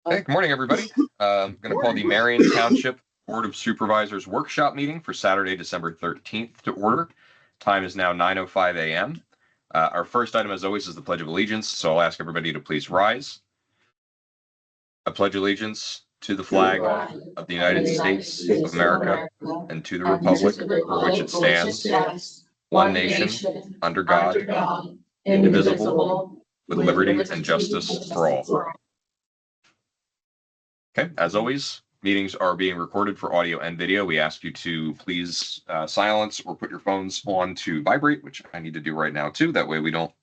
Hey, good morning, everybody. I'm going to call the Marion Township Board of Supervisors Workshop Meeting for Saturday, December 13th to order. Time is now 9:05 a.m. Our first item, as always, is the Pledge of Allegiance, so I'll ask everybody to please rise. I pledge allegiance to the flag of the United States of America and to the republic for which it stands, one nation, under God, indivisible, with liberty and justice for all. Okay, as always, meetings are being recorded for audio and video. We ask you to please silence or put your phones on to vibrate, which I need to do right now too. That way we don't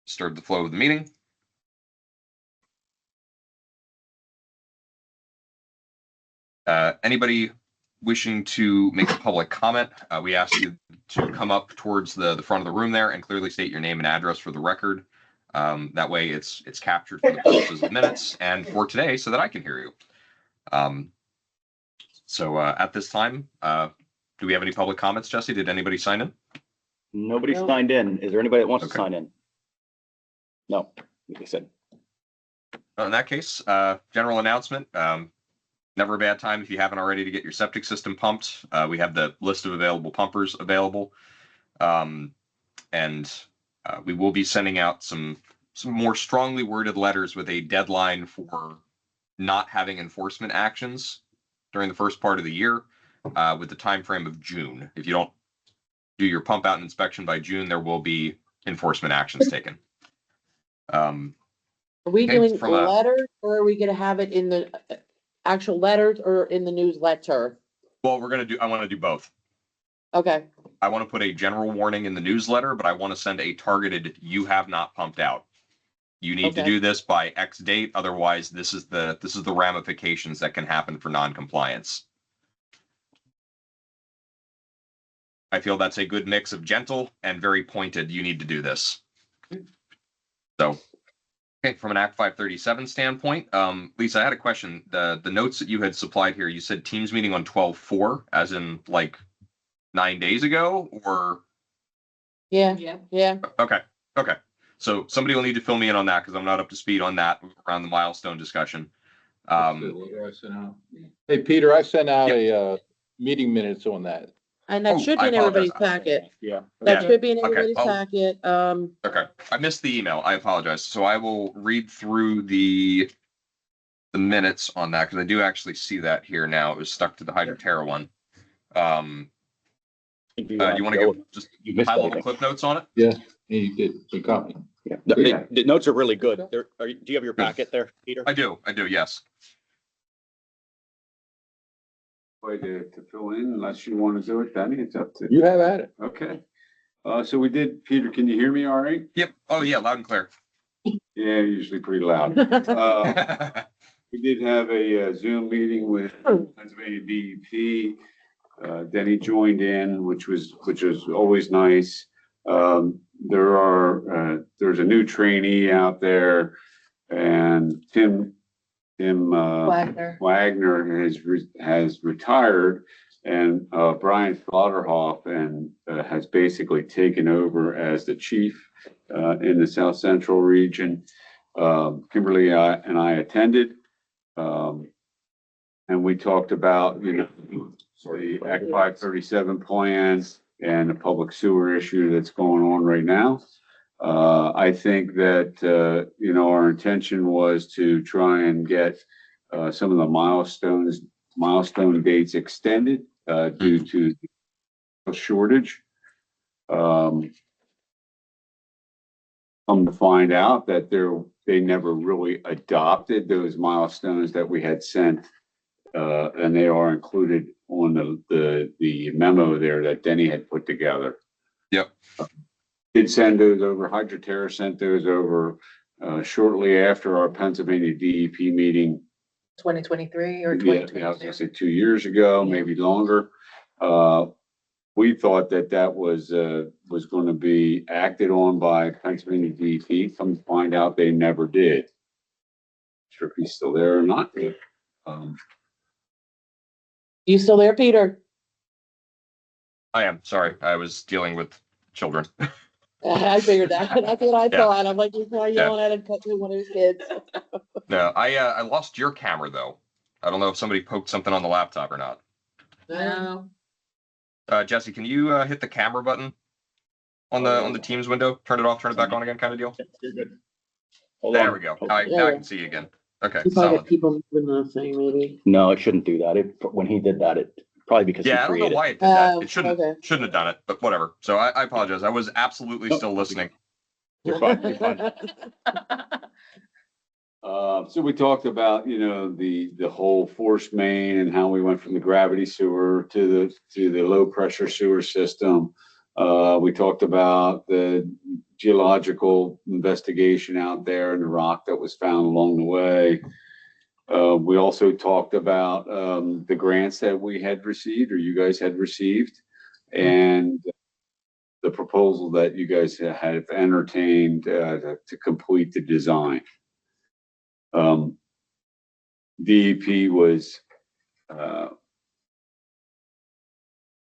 disturb the flow of the meeting. Anybody wishing to make a public comment, we ask you to come up towards the front of the room there and clearly state your name and address for the record. That way it's captured for the purposes of minutes and for today so that I can hear you. At this time, do we have any public comments, Jesse? Did anybody sign in? Nobody signed in. Is there anybody that wants to sign in? No, like I said. In that case, general announcement. Never a bad time if you haven't already to get your septic system pumped. We have the list of available pumpers available. We will be sending out some more strongly worded letters with a deadline for not having enforcement actions during the first part of the year, with the time frame of June. If you don't do your pump out inspection by June, there will be enforcement actions taken. Are we doing letters, or are we going to have it in the actual letters or in the newsletter? Well, I want to do both. Okay. I want to put a general warning in the newsletter, but I want to send a targeted, you have not pumped out. You need to do this by X date. Otherwise, this is the ramifications that can happen for non-compliance. I feel that's a good mix of gentle and very pointed. You need to do this. So, okay, from an Act 537 standpoint, Lisa, I had a question. The notes that you had supplied here, you said Teams meeting on 12/4, as in like 9 days ago, or? Yeah. Okay. So somebody will need to fill me in on that because I'm not up to speed on that around the milestone discussion. Hey, Peter, I sent out a meeting minutes on that. And that should be in everybody's packet. Yeah. That should be in everybody's packet. Okay, I missed the email. I apologize. So I will read through the minutes on that because I do actually see that here now. It was stuck to the Hydroterra one. You want to give just high level clip notes on it? Yeah, you did. You got me. Yeah. The notes are really good. Do you have your packet there, Peter? I do. Yes. Way to fill in, unless you want to do it, Danny, it's up to you. Have at it. Okay. So we did, Peter, can you hear me all right? Yep. Oh yeah, loud and clear. Yeah, usually pretty loud. We did have a Zoom meeting with Pennsylvania DEP. Denny joined in, which was always nice. There's a new trainee out there, and Tim Wagner has retired, and Brian Slaughterhoff has basically taken over as the chief in the South Central region. Kimberly and I attended, and we talked about the Act 537 plan and the public sewer issue that's going on right now. I think that, our intention was to try and get some of the milestone dates extended due to the shortage. Come to find out that they never really adopted those milestones that we had sent, and they are included on the memo there that Denny had put together. Yep. Did send those over. Hydroterra sent those over shortly after our Pennsylvania DEP meeting. 2023 or 2022? Yeah, I was going to say 2 years ago, maybe longer. We thought that was going to be acted on by Pennsylvania DEP. Come to find out they never did. Not sure if he's still there or not. You still there, Peter? I am. Sorry, I was dealing with children. I figured that. That's what I thought. I'm like, you're probably yelling at him, cutting one of his kids. No, I lost your camera though. I don't know if somebody poked something on the laptop or not. No. Jesse, can you hit the camera button on the Teams window? Turn it off, turn it back on again, kind of deal. You're good. Hold There on. we go. Oh, Now I can see you again. Okay, You probably solid. got people moving the thing, maybe. No, it shouldn't do that. When he did that, it probably because he Yeah, I don't know created. why it did that. Oh, It shouldn't okay. have done it, but whatever. So I apologize. I was absolutely Nope. still listening. You're fine. You're fine. So we talked about, the whole force main and how we went from the gravity sewer to the low pressure sewer system. We talked about the geological investigation out there and the rock that was found along the way. We also talked about the grants that we had received or you guys had received and the proposal that you guys have entertained to complete the design. DEP was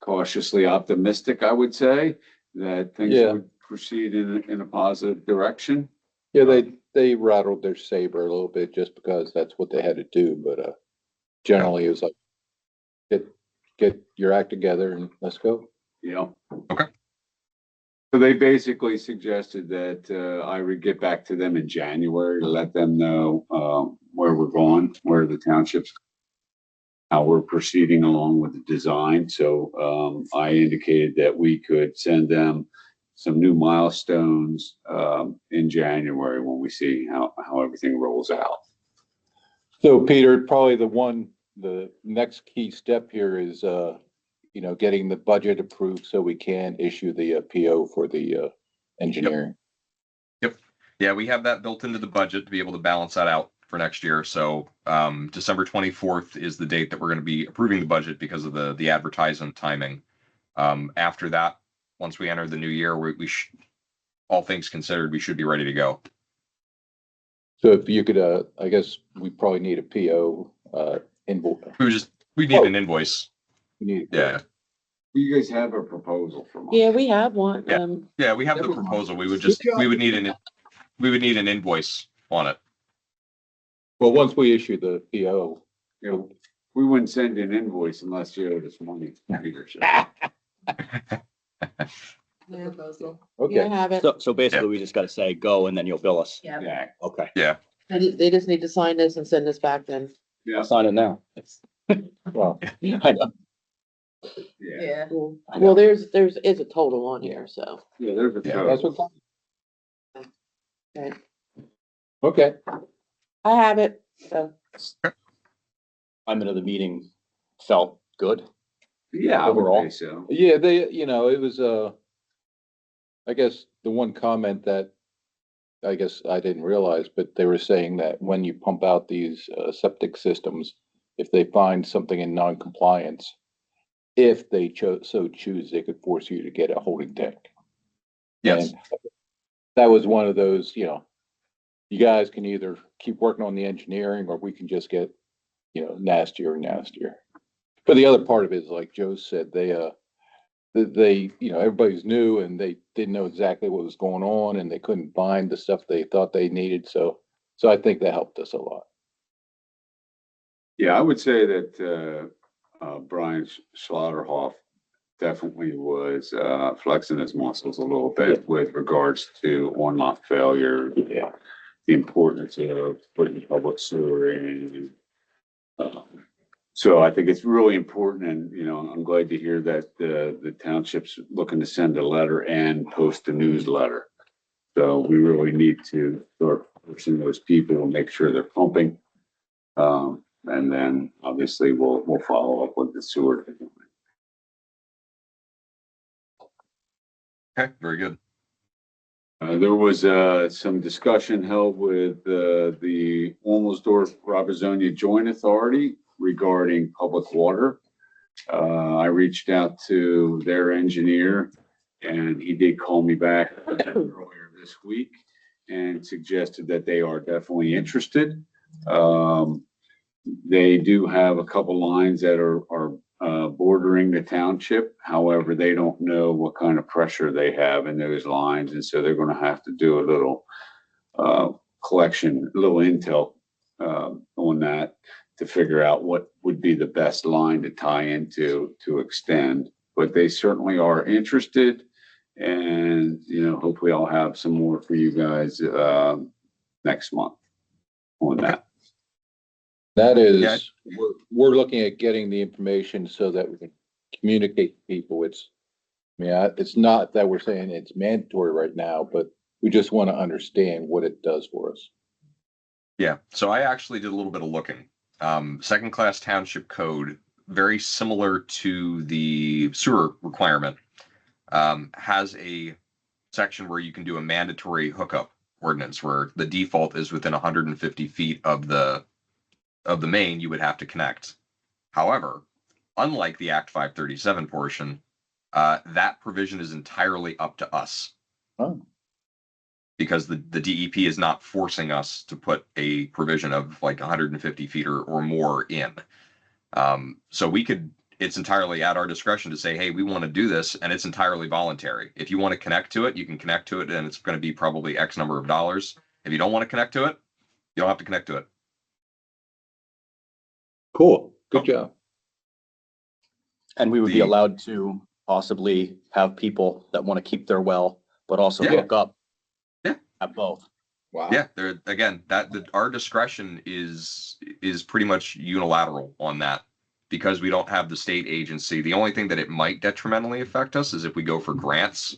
cautiously optimistic, I would say, that things Yeah. would proceed in a positive direction. Yeah, they rattled their saber a little bit just because that's what they had to do, but generally it was like, get your act together and let's go. Yeah. Okay. So they basically suggested that I would get back to them in January to let them know where we're going, where the townships, how we're proceeding along with the design. So I indicated that we could send them some new milestones in January when we see how everything rolls out. So Peter, probably the next key step here is, getting the budget approved so we can issue the PO for the engineering. Yep. Yeah, we have that built into the budget to be able to balance that out for next year. So December 24th is the date that we're going to be approving the budget because of the advertisement timing. After that, once we enter the new year, all things considered, we should be ready to go. So if you could, I guess we probably need a PO invoice. We need an invoice. Yeah. You guys have a proposal from us. Yeah, we have one. Yeah. Yeah, we have the proposal. We would need an invoice on it. Well, once we issue the PO. We wouldn't send an invoice unless you owed us money. Yeah, I have it. So basically, we just got to say go, and then you'll bill us. Yeah. Okay. Yeah. They just need to sign this and send this back then. Yeah. I'll sign it now. Well, I know. Yeah. Cool. Well, there's a total on here, so. Yeah, there's a Yeah. that's total. what. Okay. Okay. I have it, so. I'm into the meeting. Felt good. Yeah, I would Overall. say so. Yeah, it was, I guess the one comment that I guess I didn't realize, but they were saying that when you pump out these septic systems, if they find something in non-compliance, if they so choose, they could force you to get a holding tank. Yes. And that was one of those, you guys can either keep working on the engineering or we can just get, nastier and nastier. But the other part of it is, like Joe said, they, everybody's new and they didn't know exactly what was going on and they couldn't find the stuff they thought they needed. So I think that helped us a lot. Yeah, I would say that Brian Slaughterhoff definitely was flexing his muscles a little bit with regards to on-lot failure. Yeah. The importance of putting public sewer in. So I think it's really important, and I'm glad to hear that the township's looking to send a letter and post a newsletter. So we really need to start pushing those people and make sure they're pumping. And then obviously we'll follow up with the sewer. Okay, very good. There was some discussion held with the Wilmersdorf-Robertsonia Joint Authority regarding public water. I reached out to their engineer and he did call me back earlier this week and suggested that they are definitely interested. They do have a couple lines that are bordering the township. However, they don't know what kind of pressure they have in those lines. And so they're going to have to do a little collection, a little intel on that to figure out what would be the best line to tie into to extend. But they certainly are interested, and hopefully I'll have some more for you guys next month on that. That is, Yeah. we're looking at getting the information so that we can communicate to people. It's not that we're saying it's mandatory right now, but we just want to understand what it does for us. Yeah, so I actually did a little bit of looking. Second class township code, very similar to the sewer requirement, has a section where you can do a mandatory hookup ordinance where the default is within 150 feet of the main you would have to connect. However, unlike the Act 537 portion, that provision is entirely up to us. Oh. Because the DEP is not forcing us to put a provision of like 150 feet or more in. So it's entirely at our discretion to say, hey, we want to do this, and it's entirely voluntary. If you want to connect to it, you can connect to it, and it's going to be probably X number of dollars. If you don't want to connect to it, you don't have to connect to it. Cool. Good job. And we would be allowed to possibly have people that want to keep their well, but also hook up. Yeah. At both. Wow. Yeah, there again, our discretion is pretty much unilateral on that because we don't have the state agency. The only thing that it might detrimentally affect us is if we go for grants.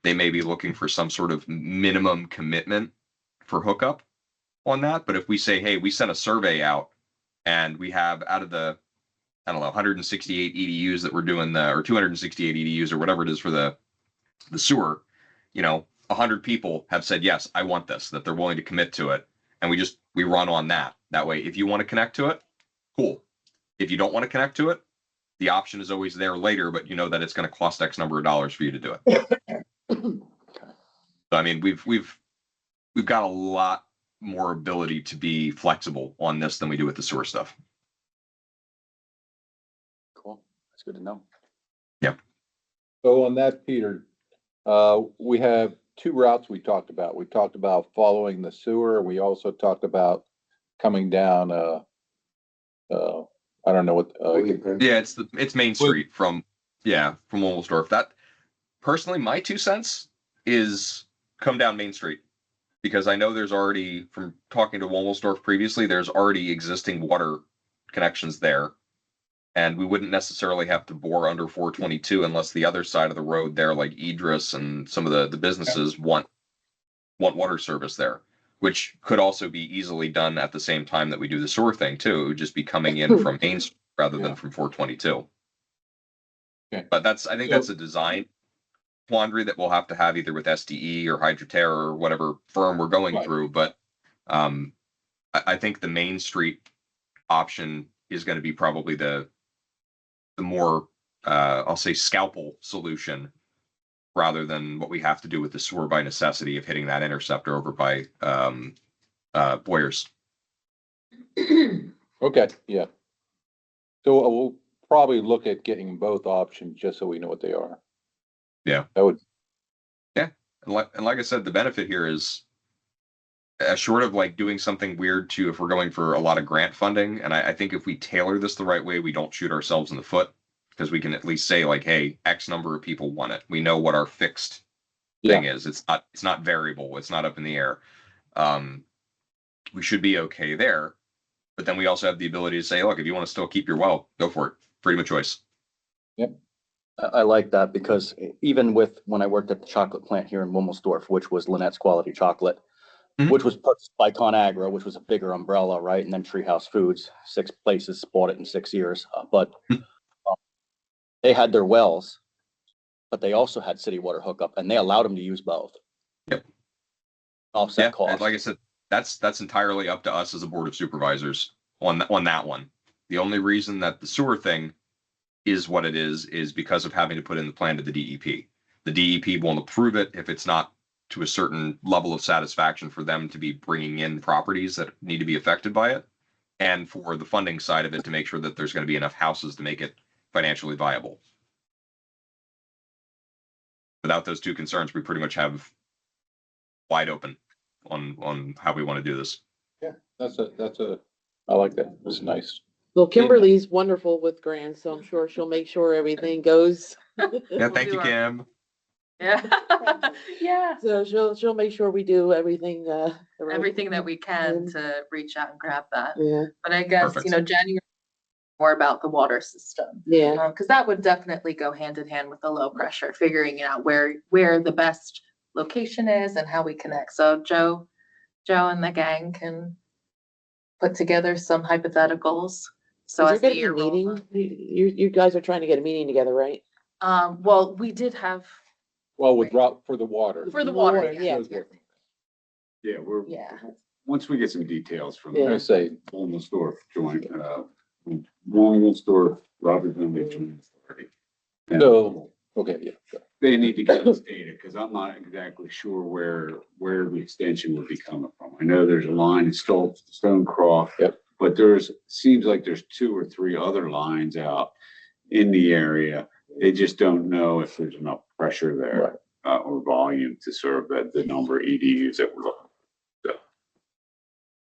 They may be looking for some sort of minimum commitment for hookup on that. But if we say, hey, we sent a survey out and we have out of the, I don't know, 168 EDUs that we're doing or 268 EDUs or whatever it is for the sewer, 100 people have said, yes, I want this, that they're willing to commit to it. And we run on that. That way, if you want to connect to it, cool. If you don't want to connect to it, the option is always there later, but you know that it's going to cost X number of dollars for you to do it. So, I mean, we've got a lot more ability to be flexible on this than we do with the sewer stuff. Cool. That's good to know. Yep. So on that, Peter, we have two routes we talked about. We talked about following the sewer. We also talked about coming down, I don't know what. Yeah, it's Main Street from Wilmsdorf. That personally, my 2 cents is come down Main Street because I know there's already, from talking to Wilmsdorf previously, there's already existing water connections there. And we wouldn't necessarily have to bore under 422 unless the other side of the road there, like Idris and some of the businesses want water service there, which could also be easily done at the same time that we do the sewer thing too. It would just be coming in from Main Street rather than from 422. Okay. But I think that's a design quandary that we'll have to have either with SDE or Hydroterra or whatever firm we're going through. But I think the Main Street option is going to be probably the more I'll say scalpel solution rather than what we have to do with the sewer by necessity of hitting that interceptor over by Boyers. Okay, yeah. So we'll probably look at getting both options just so we know what they are. Yeah. That would. Yeah. And like I said, the benefit here is short of like doing something weird to if we're going for a lot of grant funding. And I think if we tailor this the right way, we don't shoot ourselves in the foot because we can at least say like, hey, X number of people want it. We know what our fixed thing is. It's not variable. It's not up in the air. We should be okay there. But then we also have the ability to say, look, if you want to still keep your well, go for it. Freedom of choice. Yep. I like that because even with when I worked at the chocolate plant here in Wilmsdorf, which was Lynette's Quality Chocolate, which was purchased by ConAgra, which was a bigger umbrella, right? And then Treehouse Foods, 6 places bought it in 6 years. But they had their wells, but they also had city water hookup, and they allowed them to use both. Yep. Offset cost. And like I said, that's entirely up to us as a board of supervisors on that one. The only reason that the sewer thing is what it is because of having to put in the plan to the DEP. The DEP won't approve it if it's not to a certain level of satisfaction for them to be bringing in properties that need to be affected by it, and for the funding side of it to make sure that there's going to be enough houses to make it financially viable. Without those two concerns, we pretty much have wide open on how we want to do this. That's I like that. It's nice. Well, Kimberly's wonderful with grants, so I'm sure she'll make sure everything goes. Yeah, thank you, Kim. Yeah. Yeah. So she'll make sure we do everything, Everything that we can to reach out and grab that. Yeah, But I guess, Perfect. January more about the water system. yeah. Because that would definitely go hand in hand with the low pressure, figuring out where the best location is and how we connect. So Joe and the gang can put together some hypotheticals. So Is as there the gonna year be a rolls meeting? You guys are trying to get a meeting together, right? on. Well, we did have Well, with route for the water. for the water. Water, Yeah. yeah. Yeah, Yeah. once we get some details from Yeah. I say, Wilmsdorf joint, Wilmsdorf, Robert Glenn Joint Authority. And so, okay, yeah. Sure. they need to get this data, because I'm not exactly sure where the extension would be coming from. I know there's a line in Stonecroft. Yep. But seems like there's 2 or 3 other lines out in the area. They just don't know if there's enough pressure there, or volume to serve the number of EDUs that we're looking.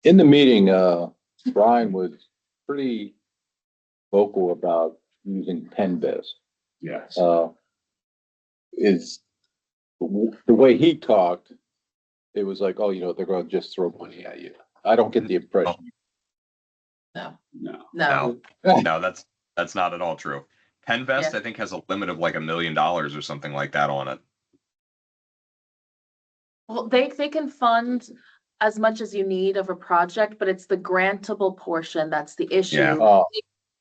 In the meeting, Brian was pretty vocal about using Penvest. Yes. Is the way he talked, it was like, oh, they're going to just throw money at you. I don't get the impression. No. No. No, that's not at all true. Penvest, Yeah. I think, has a limit of like $1 million or something like that on it. Well, they can fund as much as you need of a project, but it's the grantable portion that's the issue. Yeah.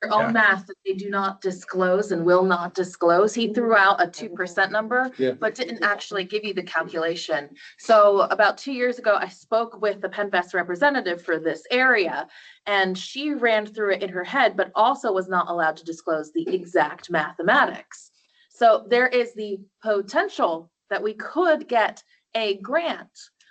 Their own Yeah. math that they do not disclose and will not disclose. He threw out a 2% number, Yeah. but didn't actually give you the calculation. So about 2 years ago, I spoke with the Penvest representative for this area, and she ran through it in her head, but also was not allowed to disclose the exact mathematics. So there is the potential that we could get a grant,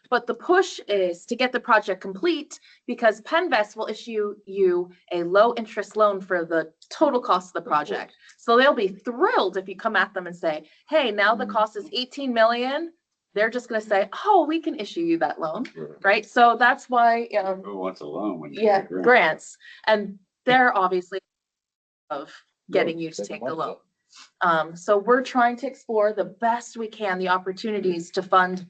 but the push is to get the project complete, because Penvest will issue you a low interest loan for the total cost of the project. So they'll be thrilled if you come at them and say, hey, now the cost is 18 million. They're just going to say, oh, we can issue you that loan, right? So that's why, Who wants a loan when you yeah, get a grant? grants. And they're obviously of getting you to take the loan. So we're trying to explore the best we can, the opportunities to fund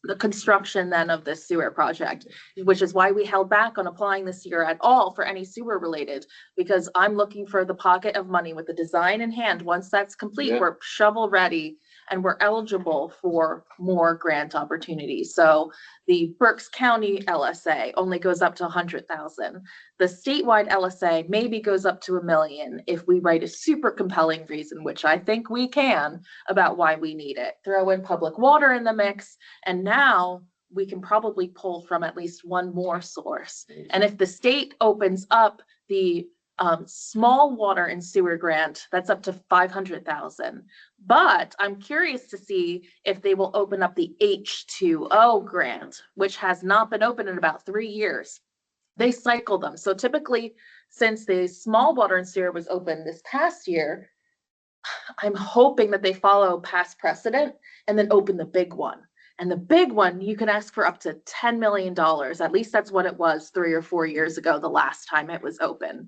the construction then of this sewer project, which is why we held back on applying this year at all for any sewer related, because I'm looking for the pocket of money with the design in hand. Once that's complete, Yeah. we're shovel ready and we're eligible for more grant opportunities. So the Berks County LSA only goes up to 100,000. The statewide LSA maybe goes up to $1 million if we write a super compelling reason, which I think we can, about why we need it. Throw in public water in the mix, and now we can probably pull from at least one more source. And if the state opens up the small water and sewer grant, that's up to 500,000. But I'm curious to see if they will open up the H2O grant, which has not been open in about 3 years. They cycle them. So typically, since the small water and sewer was open this past year, I'm hoping that they follow past precedent and then open the big one. And the big one, you can ask for up to $10 million. At least that's what it was 3 or 4 years ago, the last time it was open.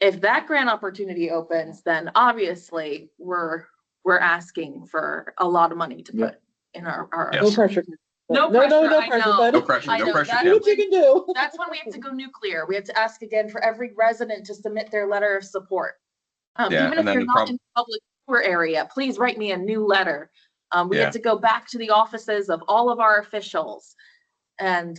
If that grant opportunity opens, then obviously we're asking for a lot of money to put in our Yes. No pressure. No No pressure, pressure, I know. bud. No pressure, I no know, pressure, that's Do Kim. what you can do. That's when we have to go nuclear. We have to ask again for every resident to submit their letter of support. Yeah, Even and if then you're the not in the public sewer area, please write me a new letter. We Yeah. have to go back to the offices of all of our officials. And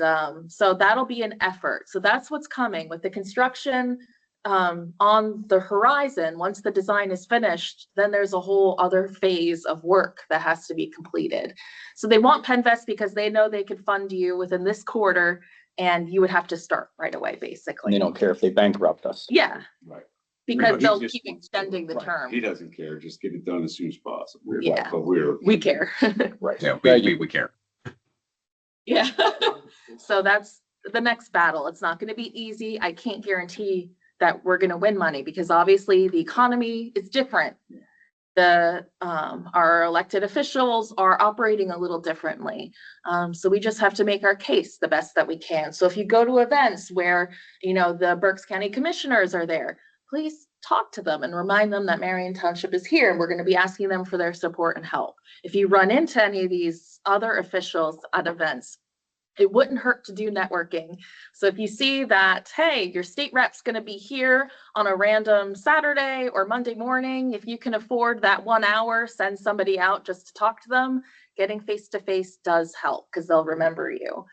so that'll be an effort. So that's what's coming with the construction on the horizon. Once the design is finished, then there's a whole other phase of work that has to be completed. So they want Penvest because they know they could fund you within this quarter, and you would have to start right away, basically. They don't care if they bankrupt us. Yeah, Right. because He they'll just keep wants- extending the right. term. He doesn't care, just get it done as soon as possible. Yeah. But we care. Right. Yeah, we care. Yeah. So that's the next battle. It's not going to be easy. I can't guarantee that we're going to win money, because obviously the economy is different. our elected officials are operating a little differently. So we just have to make our case the best that we can. So if you go to events where, the Berks County Commissioners are there, please talk to them and remind them that Marion Township is here and we're going to be asking them for their support and help. If you run into any of these other officials at events, it wouldn't hurt to do networking. So if you see that, hey, your state rep's going to be here on a random Saturday or Monday morning, if you can afford that 1 hour, send somebody out just to talk to them. Getting face-to-face does help because they'll remember you.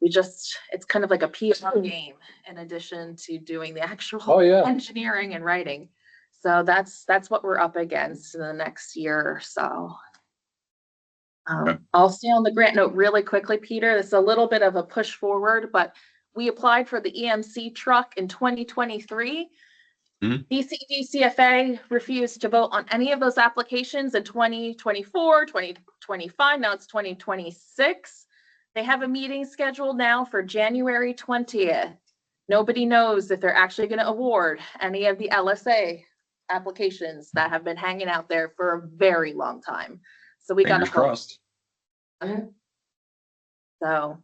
It's kind of like a PR game in addition to doing the actual engineering and writing. So that's what we're up against in the next year or so. I'll stay on the grant note really quickly, Peter. It's a little bit of a push forward, but we applied for the EMC truck in 2023. DCFA refused to vote on any of those applications in 2024, 2025. Now it's 2026. They have a meeting scheduled now for January 20th. Nobody knows if they're actually going to award any of the LSA applications that have been hanging out there for a very long time. So we got to crossed. So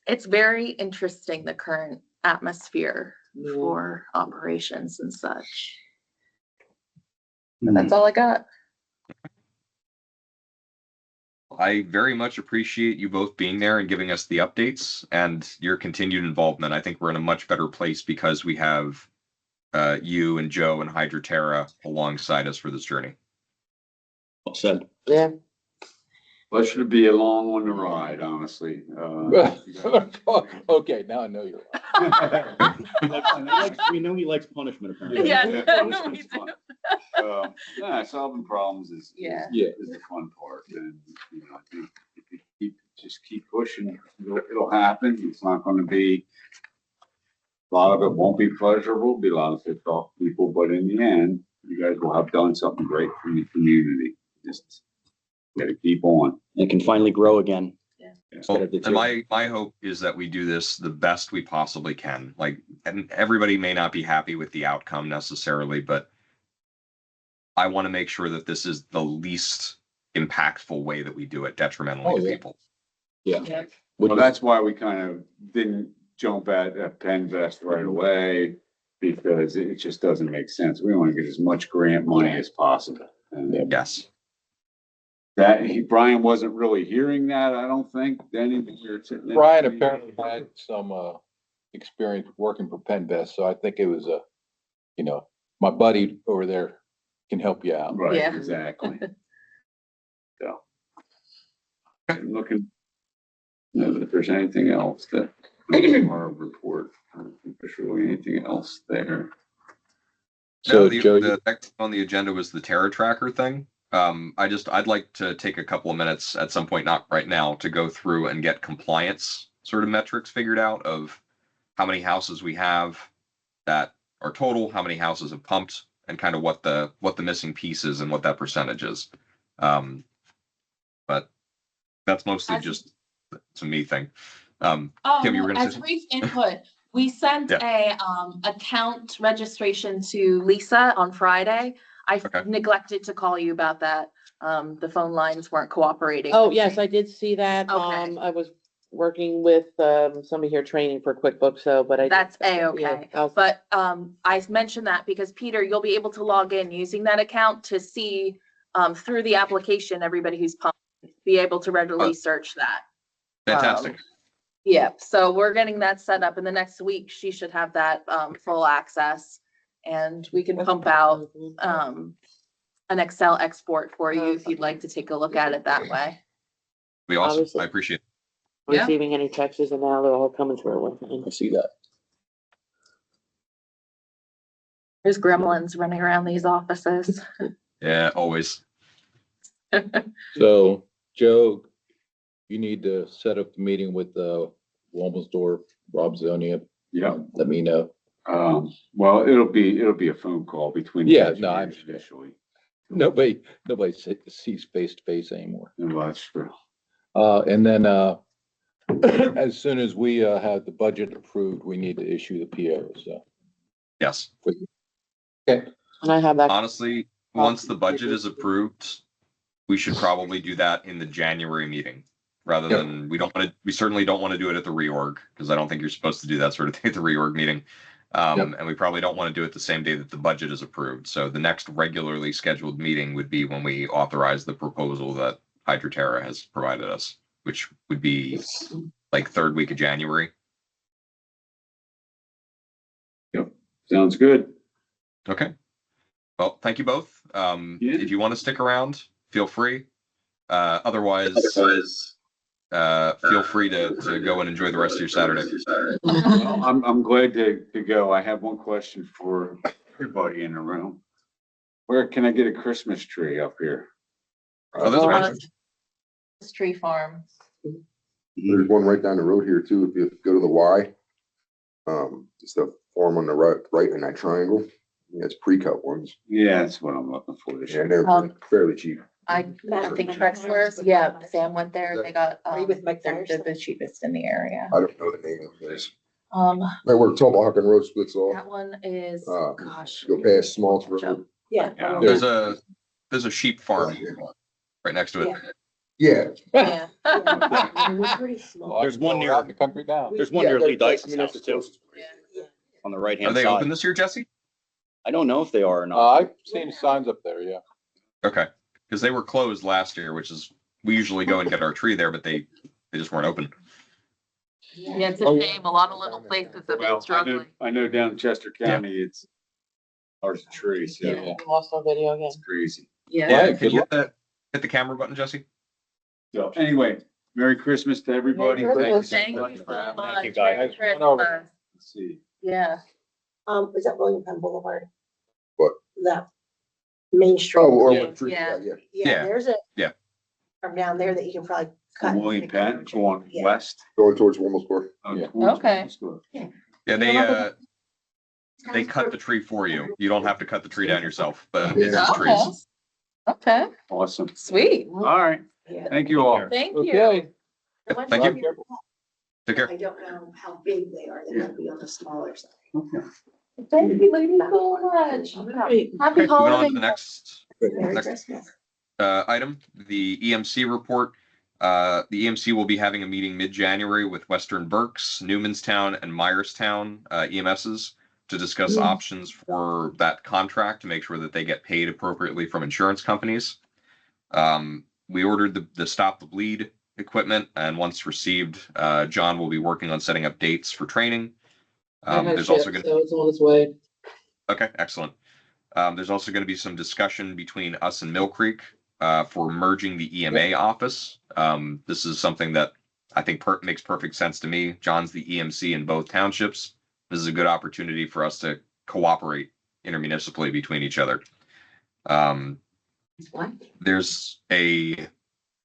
it's very interesting, the current atmosphere for operations and such. But that's all I got. I very much appreciate you both being there and giving us the updates and your continued involvement. I think we're in a much better place because we have you and Joe and Hydroterra alongside us for this journey. Well said. Yeah. Pleasure to be along on the ride, honestly. Okay, now I know you're right. We know he likes punishment, apparently. Yeah, we do. Solving problems is the fun part, and I think if you keep pushing, it'll happen. It's not going to be a lot of it won't be pleasurable. Be a lot of it off people, but in the end, you guys will have done something great for the community. Just got to keep on. It can finally grow again. Well, and my hope is that we do this the best we possibly can. And everybody may not be happy with the outcome necessarily, but I want to make sure that this is the least impactful way that we do it detrimentally to people. Yeah. Well, that's why we kind of didn't jump at Penvest right away, because it just doesn't make sense. We want to get as much grant money as possible. And yes. Brian wasn't really hearing that, I don't think. Then Brian apparently had some experience working for Penvest, so I think it was my buddy over there can help you out. Right, Yeah. exactly. So I'm looking if there's anything else that our report. I don't think there's really anything else there. So the next on the agenda was the Terra Tracker thing. I'd like to take a couple of minutes at some point, not right now, to go through and get compliance sort of metrics figured out of how many houses we have that are total, how many houses have pumped, and kind of what the missing piece is and what that percentage is. But that's mostly just it's a me thing. Kim, you were gonna say brief input. We sent a account registration to Lisa on Friday. I neglected to call you about that. The phone lines weren't cooperating. Oh, yes, I did see that. Okay. I was working with somebody here training for QuickBooks, That's A-okay. Yeah, But I mentioned that because Peter, you'll be able to log in using that account to see through the application, everybody who's pumped, be able to readily search that. fantastic. Yeah, so we're getting that set up in the next week. She should have that full access. And we can pump out an Excel export for you if you'd like to take a look at it that way. Be awesome. Obviously. I appreciate it. receiving any texts, and now they're all coming through at one time. I see that. There's gremlins running around these offices. Yeah, always. So, Joe, you need to set up the meeting with Wilmsdorf, Rob Zonia. Yeah. Let me know. Well, it'll be a phone call between. Yeah, no, I understand. Initially. Nobody sees face to face anymore. Well, that's true. And then, as soon as we have the budget approved, we need to issue the PO, so. Yes. Okay. And I have that. Honestly, once the budget is approved, we should probably do that in the January meeting. Rather Yep. than, we certainly don't want to do it at the reorg, because I don't think you're supposed to do that sort of thing at the reorg meeting. Yep. And we probably don't want to do it the same day that the budget is approved. So the next regularly scheduled meeting would be when we authorize the proposal that Hydroterra has provided us, which would be like third week of January. Sounds good. Okay. Well, thank you both. If you want to stick around, feel free. Otherwise, feel free to go and enjoy the rest of your Saturday. Well, I'm glad to go. I have one question for everybody in the room. Where can I get a Christmas tree up here? Oh, those are Tree farm. There's one right down the road here too. If you go to the Y, it's the farm on the right in that triangle. Yeah, it's pre-cut ones. Yeah, that's what I'm looking for this Yeah, year. they're fairly cheap. I think Trexler's, yeah, Sam went there, they got, Are you with Mike they're Myers? the cheapest in the area. I don't know the name of this. Um, Right where Tomahawk and Road splits off. that one is, gosh. Go past Smalls Road. Yeah. Yeah. There's a sheep farm right next to it. Yeah. Yeah. We're pretty small. There's one near the country now. There's one near Yeah, Lee that's- Dyson's that's house the too, closest place. on the right Are hand they open side. this year, Jesse? I don't know if they are or not. I've seen signs up there, yeah. Okay, because they were closed last year, which is, we usually go and get our tree there, but they just weren't open. Yeah, it's a shame, a lot of little places have been Well, struggling. I know down in Chester County, it's ours a tree, so Yeah. Lost our video again. it's crazy. Yeah. Yeah, Can you hit the camera button, Jesse? So anyway, Merry Christmas to everybody. Merry Christmas. Thank much you for so having me. much. you, guys. Merry Thanks for coming over. Christmas. Let's see. Yeah. Is that William Penn Boulevard? What? That Main Street. Oh, or Yeah. what tree? Yeah. Yeah. Yeah. There's a. Yeah. From down there that you can probably cut. and William pick Penn, up. going Yeah. west. Going towards Wilmsboro. Yeah. towards Okay. Wilmsboro. Yeah, they cut the tree for you. You don't have to cut the tree down yourself, but it's just Okay. trees. Okay, Awesome. sweet. All right. Yeah. Thank you all. Thank you. Okay. The ones Thank that you. are- Take care. I don't know how big they are. They might be on the smaller side. Okay. Thank you ladies so much. Happy Okay, moving on to holidays. the next Merry Next. Christmas. item, the EMC report. The EMC will be having a meeting mid-January with Western Berks, Newmanstown, and Myerstown EMSs to discuss options for that contract to make sure that they get paid appropriately from insurance companies. We ordered the Stop the Bleed equipment, and once received, John will be working on setting up dates for training. There's also going to So it's on its way. Okay, excellent. There's also going to be some discussion between us and Mill Creek for merging the EMA office. This is something that I think makes perfect sense to me. John's the EMC in both townships. This is a good opportunity for us to cooperate intermunicipally between each other. There's a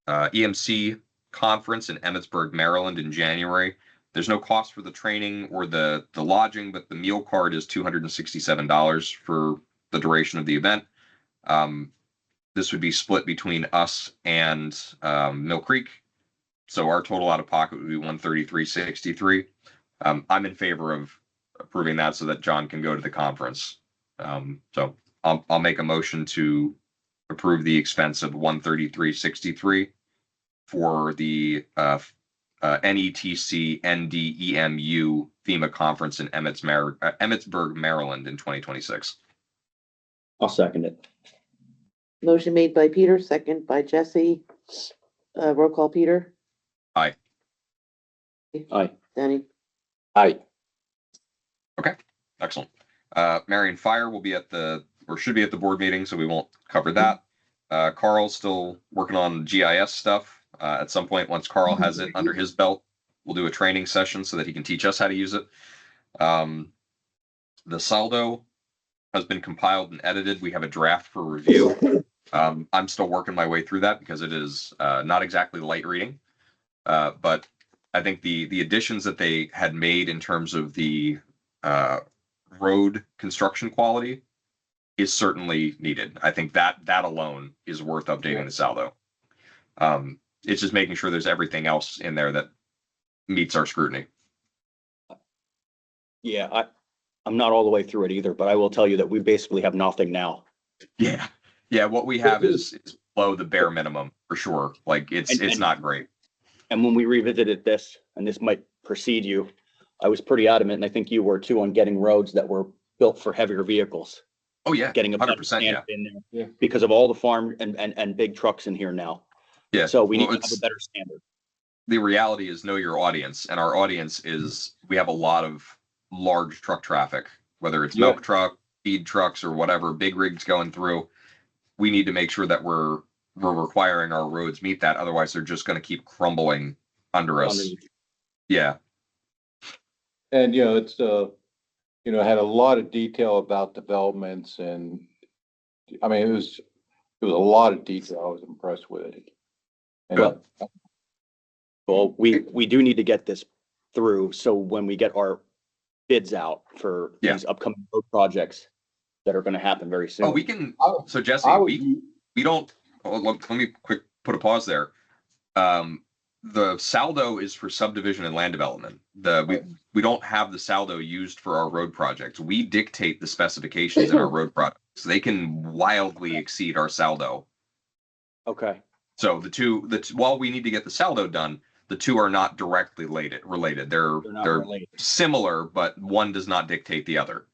EMC conference in Emmitsburg, Maryland in January. There's no cost for the training or the lodging, but the meal card is $267 for the duration of the event. This would be split between us and Mill Creek. So our total out of pocket would be $133.63. I'm in favor of approving that so that John can go to the conference. So I'll make a motion to approve the expense of $133.63 for the NETC NDEMU FEMA conference in Emmitsburg, Maryland in 2026. I'll second it. Motion made by Peter, second by Jesse. Roll call, Peter. Aye. Aye. Danny. Aye. Excellent. Marion Fire will be should be at the board meeting, so we won't cover that. Carl's still working on GIS stuff. At some point, once Carl has it under his belt, we'll do a training session so that he can teach us how to use it. The saldo has been compiled and edited. We have a draft for review. I'm still working my way through that because it is not exactly light reading. But I think the additions that they had made in terms of the road construction quality is certainly needed. I think that alone is worth updating the saldo. It's just making sure there's everything else in there that meets our scrutiny. Yeah, I'm not all the way through it either, but I will tell you that we basically have nothing now. Yeah. Yeah, what we have is below the bare minimum for sure. Like it's not great. And when we revisited this, and this might precede you, I was pretty adamant, and I think you were too, on getting roads that were built for heavier vehicles. Oh yeah, Getting a better 100%. standard Yeah. in there. Yeah. Because of all the farm and big trucks in here now. Yeah. So we Well, need to have a better standard. the reality is know your audience, and our audience is we have a lot of large truck traffic, whether it's milk truck, feed trucks, or whatever, big rigs going through. We need to make sure that we're requiring our roads meet that. Otherwise, they're just going to keep crumbling under us. Yeah. And, it's, had a lot of detail about developments and, I mean, it was a lot of detail. I was impressed with it. And, Well, we do need to get this through, so when we get our bids out for these upcoming road projects that are gonna happen very soon. Oh, we can. So Jesse, we don't. Oh, let me quick put a pause there. The saldo is for subdivision and land development. We don't have the saldo used for our road projects. We dictate the specifications in our road projects. They can wildly exceed our saldo. Okay. So while we need to get the saldo done, the two are not directly related. They're related. similar, but one does not dictate the other.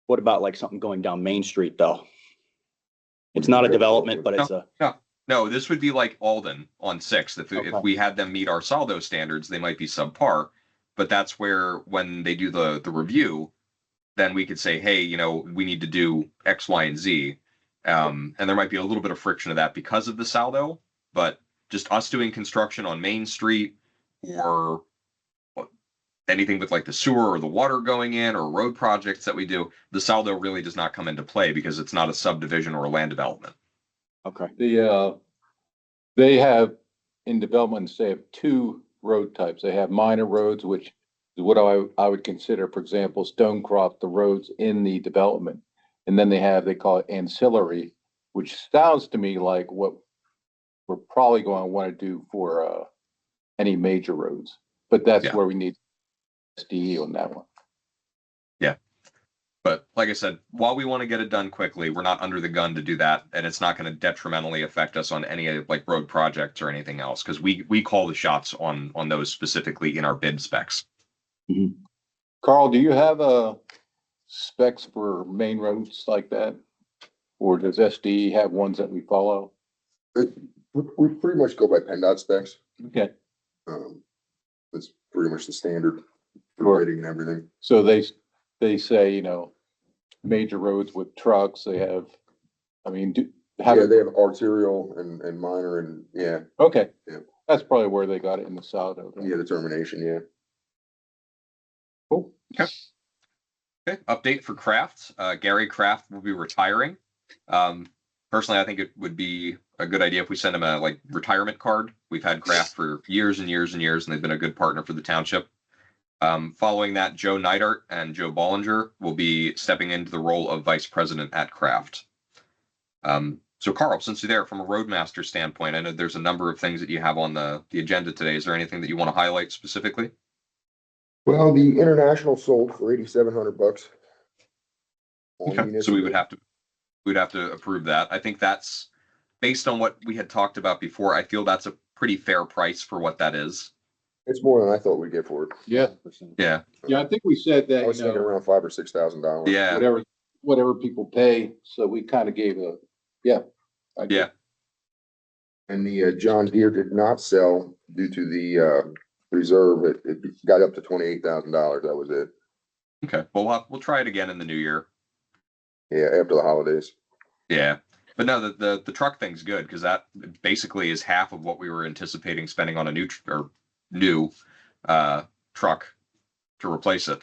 What about like something going down Main Street though? It's not a development, but it's No, this would be like Alden on 6th. If we had them meet our saldo standards, they might be subpar. But that's where when they do the review, then we could say, hey, we need to do X, Y, and Z. And there might be a little bit of friction of that because of the saldo. But just us doing construction on Main Street or anything with like the sewer or the water going in or road projects that we do, the saldo really does not come into play because it's not a subdivision or a land development. okay. They have in developments, they have two road types. They have minor roads, which is what I would consider, for example, Stonecroft, the roads in the development. And then they call it ancillary, which sounds to me like what we're probably going to want to do for any major roads. But that's where we need SDE on that one. Yeah. But like I said, while we want to get it done quickly, we're not under the gun to do that. And it's not going to detrimentally affect us on any like road projects or anything else. Because we call the shots on those specifically in our bid specs. Mm-hmm. Carl, do you have specs for main roads like that? Or does SDE have ones that we follow? We pretty much go by PennDOT specs. Okay. That's pretty much the standard for rating and everything. So they say, major roads with trucks, they have, they have arterial and minor and Okay. Yeah. That's probably where they got it in the saldo. Yeah, determination, Cool. Okay. Update for Kraft. Gary Kraft will be retiring. Personally, I think it would be a good idea if we send him a retirement card. We've had Kraft for years and years and years, and they've been a good partner for the township. Following that, Joe Neidart and Joe Bollinger will be stepping into the role of vice president at Kraft. So Carl, since you're there from a roadmaster standpoint, I know there's a number of things that you have on the agenda today. Is there anything that you want to highlight specifically? Well, the international sold for $8,700. Okay. So we'd have to approve that. I think that's based on what we had talked about before. I feel that's a pretty fair price for what that is. It's more than I thought we'd get for it. Yeah. Yeah. Yeah, I think we said that, I was thinking around $5,000 or $6,000. Yeah. Whatever people pay. So we kind of gave Yeah. And the John Deere did not sell due to the reserve. It got up to $28,000. That was it. Okay. Well, we'll try it again in the new year. Yeah, after the holidays. Yeah. But no, the truck thing's good because that basically is half of what we were anticipating spending on a new truck to replace it.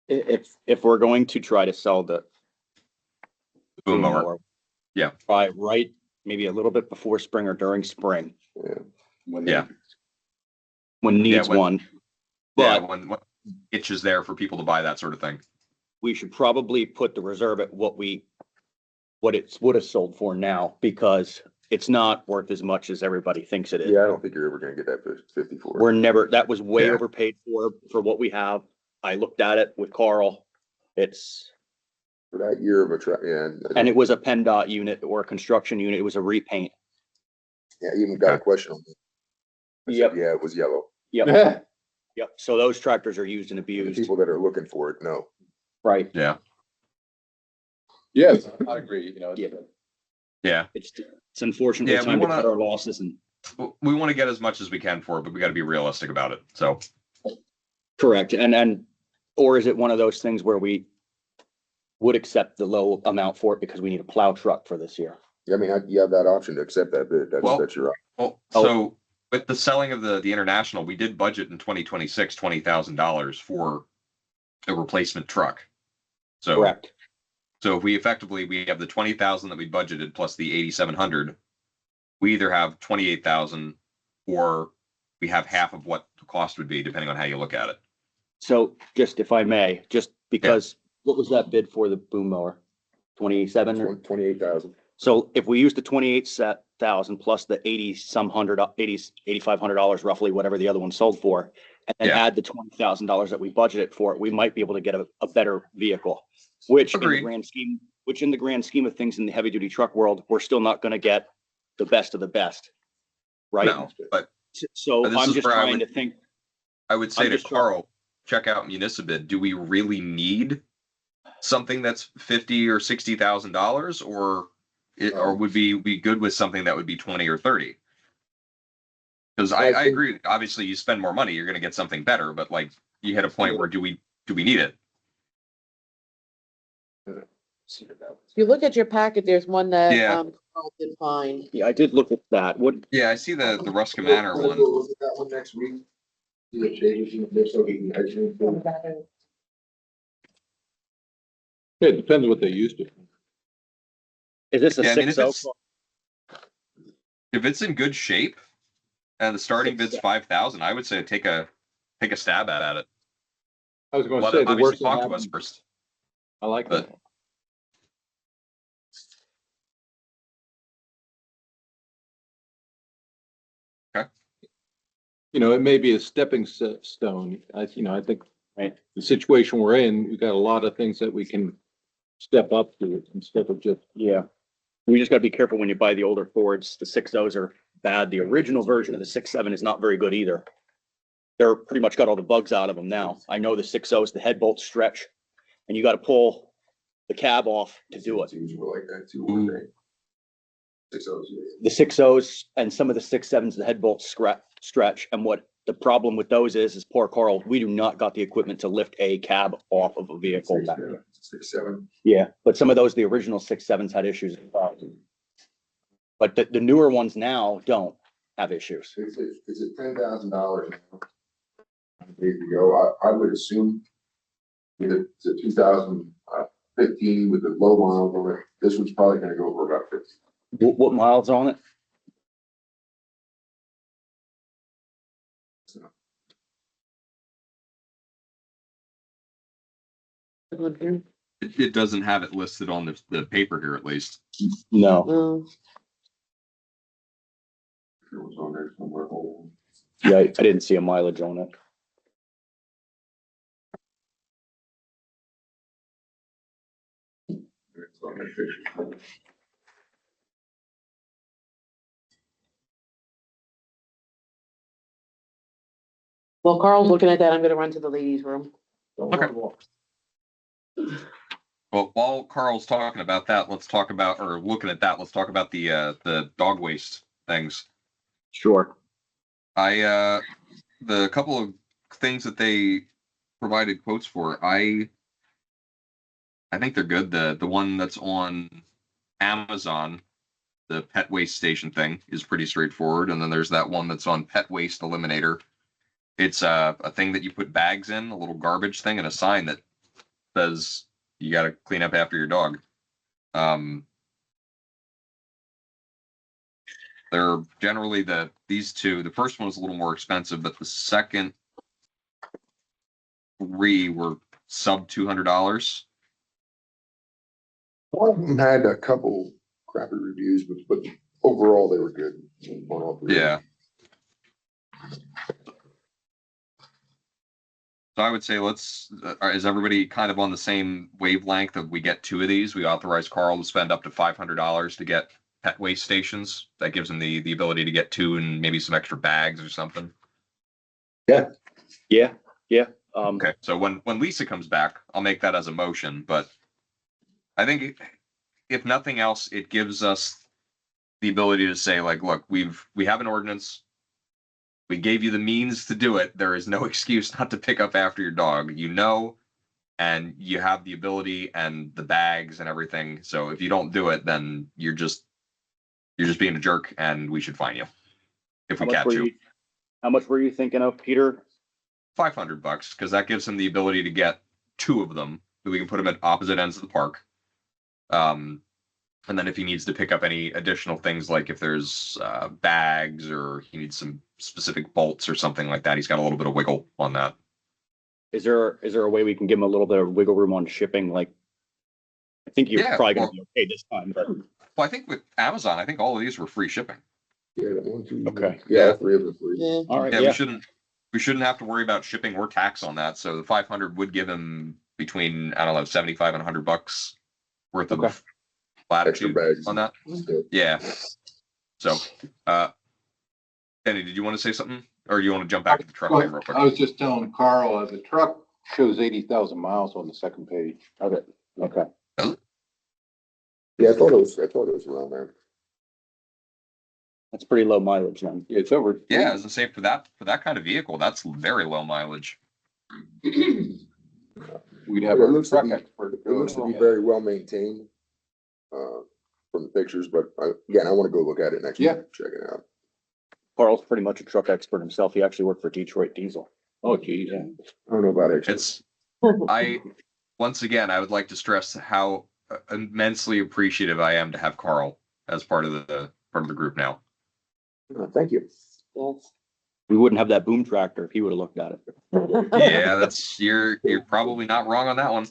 If we're going to try to sell the boom mower, yeah, try right maybe a little bit before spring or during spring. Yeah. When needs one. But when itches there for people to buy that sort of thing. We should probably put the reserve at what it would have sold for now, because it's not worth as much as everybody thinks it is. Yeah, I don't think you're ever gonna get that 54. That was way overpaid for what we have. I looked at it with Carl. It's For that year of a truck, yeah. And it was a PennDOT unit or a construction unit. It was a repaint. Yeah, I even got a question on it. I said, Yep. yeah, it was yellow. Yep. Yep. So those tractors are used and The abused. people that are looking for it, no. Right. Yeah. Yes, I agree, you know. Yeah. Yeah. It's unfortunately Yeah, we time to wanna- cut our losses and. We want to get as much as we can for it, but we got to be realistic about it. So. Correct. Or is it one of those things where we would accept the low amount for it because we need a plow truck for this year? Yeah, I mean, you have that option to accept that bid. That's your option. Well, so with the selling of the International, we did budget in 2026, $20,000 for a replacement truck. So, Correct. So if we have the 20,000 that we budgeted plus the 8,700, we either have 28,000 or we have half of what the cost would be, depending on how you look at it. So just if I may, just because, what was that bid for the boom mower? 27? 28,000. So if we use the 28,000 plus the 8,500 roughly, whatever the other one sold for, and then Yeah. add the $20,000 that we budgeted for it, we might be able to get a better vehicle. Which in the Agreed. grand scheme of things in the heavy duty truck world, we're still not gonna get the best of the best. Right? No, but So this I'm is just where I trying would- to think, I would say I'm to just trying- Carl, check out Municipid. Do we really need something that's $50,000 or $60,000, or would we be good with something that would be 20 or 30? Because I agree. Obviously, you spend more money, you're going to get something better. But like, you hit a point where do we need it? If you look at your packet, there's one that, Yeah. Carl did find. yeah, I did look at that. What, Yeah, I see the Ruska Manor one. We'll look at that one next week. See what changes, if so we can actually- Yeah, it depends what they used to. is this a Yeah, I mean, 6.0? if it's in good shape and the starting bid's 5,000, I would say take a stab at it. I was gonna Well, say, the obviously worst talk thing to us happened, first. I like but- that. Okay. You know, it may be a stepping stone. I think Right. the situation we're in, we've got a lot of things that we can step up to instead of just. Yeah. We just gotta be careful when you buy the older Fords. The 6.0s are bad. The original version of the 6.7 is not very good either. They're pretty much got all the bugs out of them now. I know the 6.0s, the head bolts stretch and you gotta pull the cab off to do it. Things were like that too, weren't they? 6 The 6.0s and some of the 6.7s, the head bolts stretch. And what the problem with those is poor Carl, we do not got the equipment to lift a cab off of a vehicle back there. 6, 7. Yeah, but some of those, the original 6.7s had issues as well. But the newer ones now don't have issues. Is it $10,000 now? Days ago, I would assume with the 2015 with the low miles on it, this one's probably gonna go for about 50. What miles on it? It doesn't have it listed on the paper here, at least. No. No. It was on there somewhere. Yeah, I didn't see a mileage on it. It's on there picture. Well, Carl's looking at that. I'm gonna run to the ladies' room. Okay. Well, while Carl's talking about that, let's talk about the dog waste things. Sure. The couple of things that they provided quotes for, I think they're good. The one that's on Amazon, the pet waste station thing, is pretty straightforward. And then there's that one that's on Pet Waste Eliminator. It's a thing that you put bags in, a little garbage thing, and a sign that says you got to clean up after your dog. They're generally these two. The first one was a little more expensive, but the second three were sub $200. One of them had a couple crappy reviews, but overall they were good. On all three. Yeah. So I would say is everybody kind of on the same wavelength of we get 2 of these? We authorize Carl to spend up to $500 to get pet waste stations. That gives him the ability to get 2 and maybe some extra bags or something. Yeah. Okay, so when Lisa comes back, I'll make that as a motion, but I think if nothing else, it gives us the ability to say like, look, we have an ordinance. We gave you the means to do it. There is no excuse not to pick up after your dog, and you have the ability and the bags and everything. So if you don't do it, then you're just being a jerk and we should fine you if we catch you. How much were you thinking of, Peter? $500, because that gives him the ability to get 2 of them. We can put them at opposite ends of the park. And then if he needs to pick up any additional things, like if there's bags or he needs some specific bolts or something like that, he's got a little bit of wiggle on that. Is there a way we can give him a little bit of wiggle room on shipping? Like, I think you're probably going to be okay this time, but. Well, I think with Amazon, I think all of these were free shipping. Yeah, that 1, 2. Okay. Yeah, 3 of them free. Yeah. All right. Yeah, Yeah. we shouldn't have to worry about shipping or tax on that. So the 500 would give him between, I don't know, 75 and $100 worth Okay. of latitude bags. on that. Yeah. So, Kenny, did you want to say something, or do you want to jump back to the truck thing real quick? I was just telling Carl, the truck shows 80,000 miles on the second page. Okay. Yeah, I thought it was around there. That's pretty low mileage then. Yeah, it's over. Yeah, as I say, for that kind of vehicle, that's very low mileage. We'd have It a looks to truck be- expert. It looks to be very well maintained, from the pictures, but again, I want to go look at it next week, Yeah. check it out. Carl's pretty much a truck expert himself. He actually worked for Detroit Diesel. Oh, geez. Yeah. I don't know about it. Once again, I would like to stress how immensely appreciative I am to have Carl as part of the group now. Thank you. Yes. We wouldn't have that boom tractor if he would have looked at it. Yeah, you're probably not wrong on that one.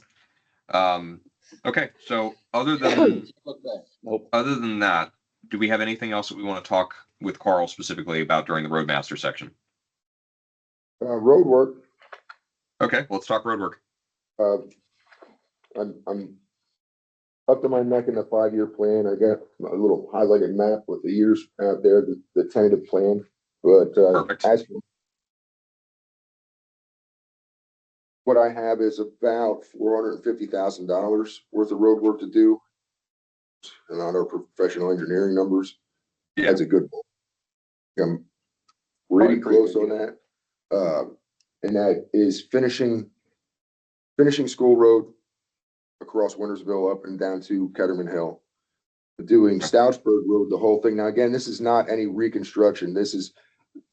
Okay, so other than that, do we have anything else that we want to talk with Carl specifically about during the Roadmaster section? Road work, Okay, let's talk road work. I'm up to my neck in the 5-year plan. I got a little highlighted map with the years out there, the tentative plan, but, Perfect. as what I have is about $450,000 worth of road work to do. And on our professional engineering numbers, Yeah. that's a good one. I'm really close on that. And that is finishing School Road across Wintersville up and down to Ketterman Hill. Doing Stoutsburg Road, the whole thing. Now, again, this is not any reconstruction. This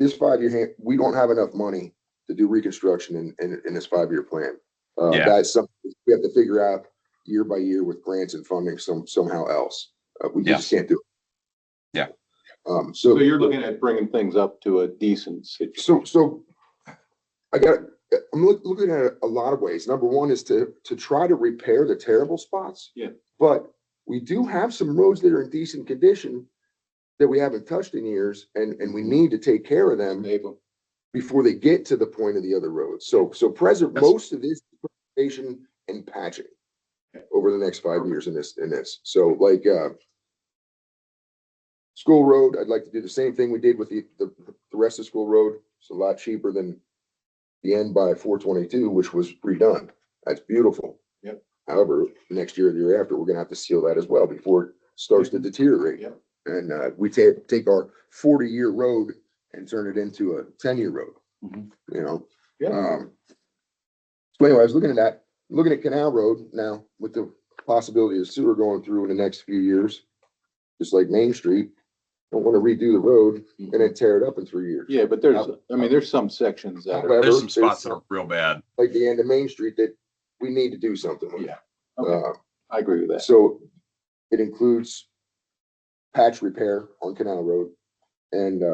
5-year, we don't have enough money to do reconstruction in this 5-year plan. Yeah. That's something we have to figure out year by year with grants and funding somehow else. We just can't do it. Yeah. So you're looking at bringing things up to a decent situation. So I'm looking at it a lot of ways. Number one is to try to repair the terrible spots. Yeah. But we do have some roads that are in decent condition that we haven't touched in years, and we need to take care of them before they get to the point of the other roads. So most of this preservation and patching over the next 5 years in this. So like, School Road, I'd like to do the same thing we did with the rest of School Road. It's a lot cheaper than the end by 422, which was redone. That's beautiful. Yep. However, next year or the year after, we're gonna have to seal that as well before it starts to deteriorate. Yep. And we take our 40-year road and turn it into a 10-year road. Mhm. You know? Yeah. So anyway, I was looking at Canal Road now with the possibility of sewer going through in the next few years, just like Main Street. Don't want to redo the road and then tear it up in 3 years. Yeah, but there's some sections that are, However, There's some spots that are real bad. like the end of Main Street that we need to do something with. yeah. Okay. I agree with that. So it includes patch repair on Canal Road and,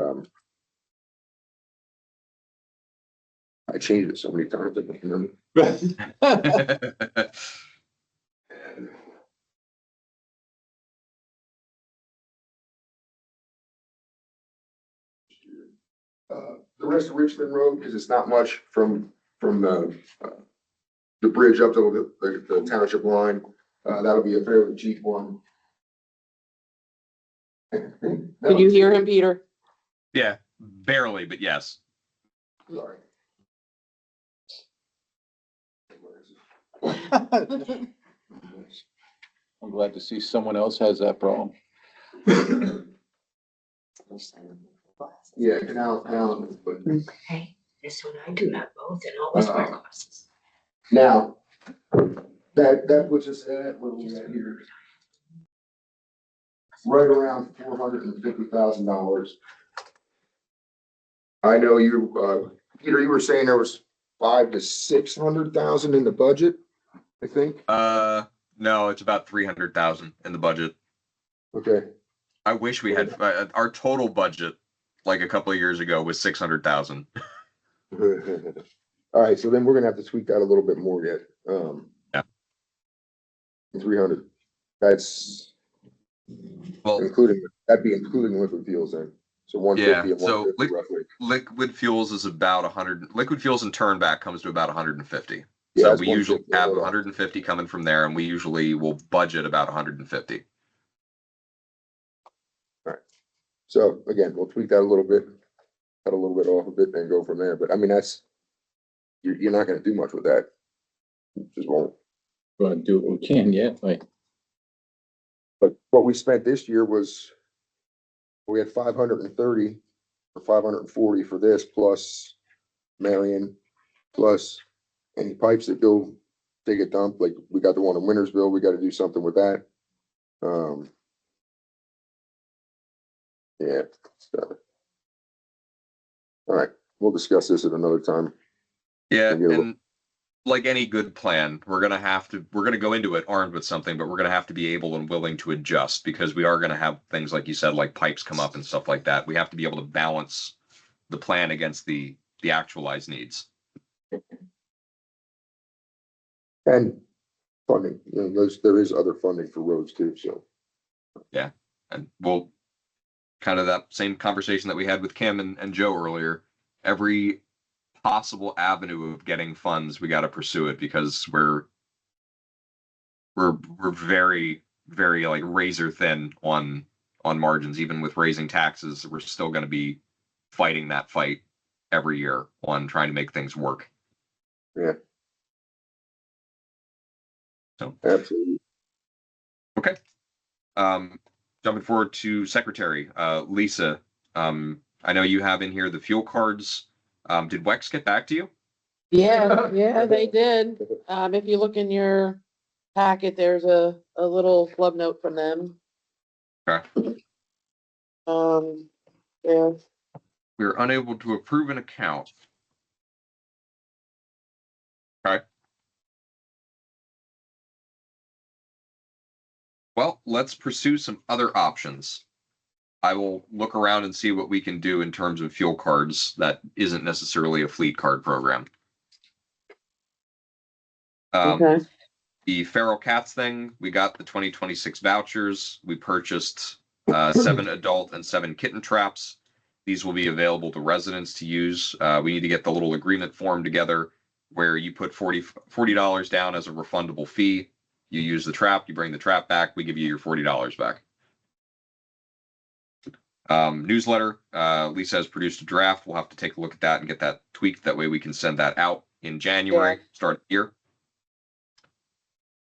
I changed it so many times, I can't remember. The rest of Richmond Road, because it's not much from from the bridge up to the township line. That'll be a fairly cheap one. Could you hear him, Peter? Yeah, barely, but yes. Sorry. I'm glad to see someone else has that problem. Yeah, now, but Okay, this one I do have both and always wear glasses. now, that puts us at, what are we at here? Right around $450,000. I know you, Peter, you were saying there was 500,000 to 600,000 in the budget, I think. No, it's about 300,000 in the budget. Okay. I wish we had our total budget like a couple of years ago was 600,000. All right, so then we're gonna have to tweak that a little bit more yet. Yeah. 300. That's Well, that'd be including liquid fuels then. So 150 and so 150 roughly. liquid fuels is about 100. Liquid fuels and turn back comes to about 150. Yeah, So that's we usually 150, have hold on. 150 coming from there, and we usually will budget about 150. So again, we'll tweak that a little bit, cut a little bit off of it and go from there. But I mean, that's, you're not gonna do much with that. Just won't. We're gonna do what we can, yeah, like, But what we spent this year was, we had 530 or 540 for this, plus Marion, plus any pipes that go take a dump, like we got the one in Wintersville, we gotta do something with that. Yeah. So. All right, we'll discuss this at another time. Yeah, Maybe a little- and like any good plan, we're gonna go into it armed with something, but we're gonna have to be able and willing to adjust because we are gonna have things like you said, like pipes come up and stuff like that. We have to be able to balance the plan against the actualized needs. And funding, you know, there is other funding for roads too, so. And we'll kind of that same conversation that we had with Kim and Joe earlier. Every possible avenue of getting funds, we got to pursue it because we're very, very like razor thin on margins. Even with raising taxes, we're still going to be fighting that fight every year on trying to make things work. Yeah. So Absolutely. okay. Jumping forward to Secretary, Lisa, I know you have in here the fuel cards. Did WEX get back to you? Yeah, they did. If you look in your packet, there's a little club note from them. Okay. Yeah, We were unable to approve an account. Okay. Well, let's pursue some other options. I will look around and see what we can do in terms of fuel cards that isn't necessarily a fleet card program. okay. The feral cats thing, we got the 2026 vouchers. We purchased 7 adult and 7 kitten traps. These will be available to residents to use. We need to get the little agreement form together where you put $40 down as a refundable fee. You use the trap, you bring the trap back, we give you your $40 back. Newsletter, Lisa has produced a draft. We'll have to take a look at that and get that tweaked. That way we can send that out in January, start the year.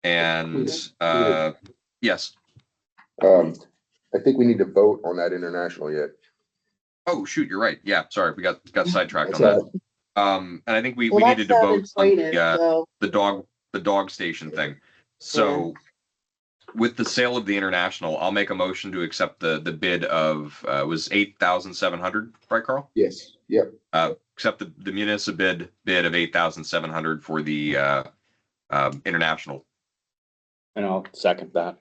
And yes. I think we need to vote on that international yet. Oh, shoot, you're right. Yeah, sorry, we got sidetracked on that. And I think we Well, needed to vote on so. the dog station thing. So with the sale of the international, I'll make a motion to accept the bid of was 8,700, right, Carl? Yes. Yep. Accept the municipal bid of 8,700 for the international. And I'll second that.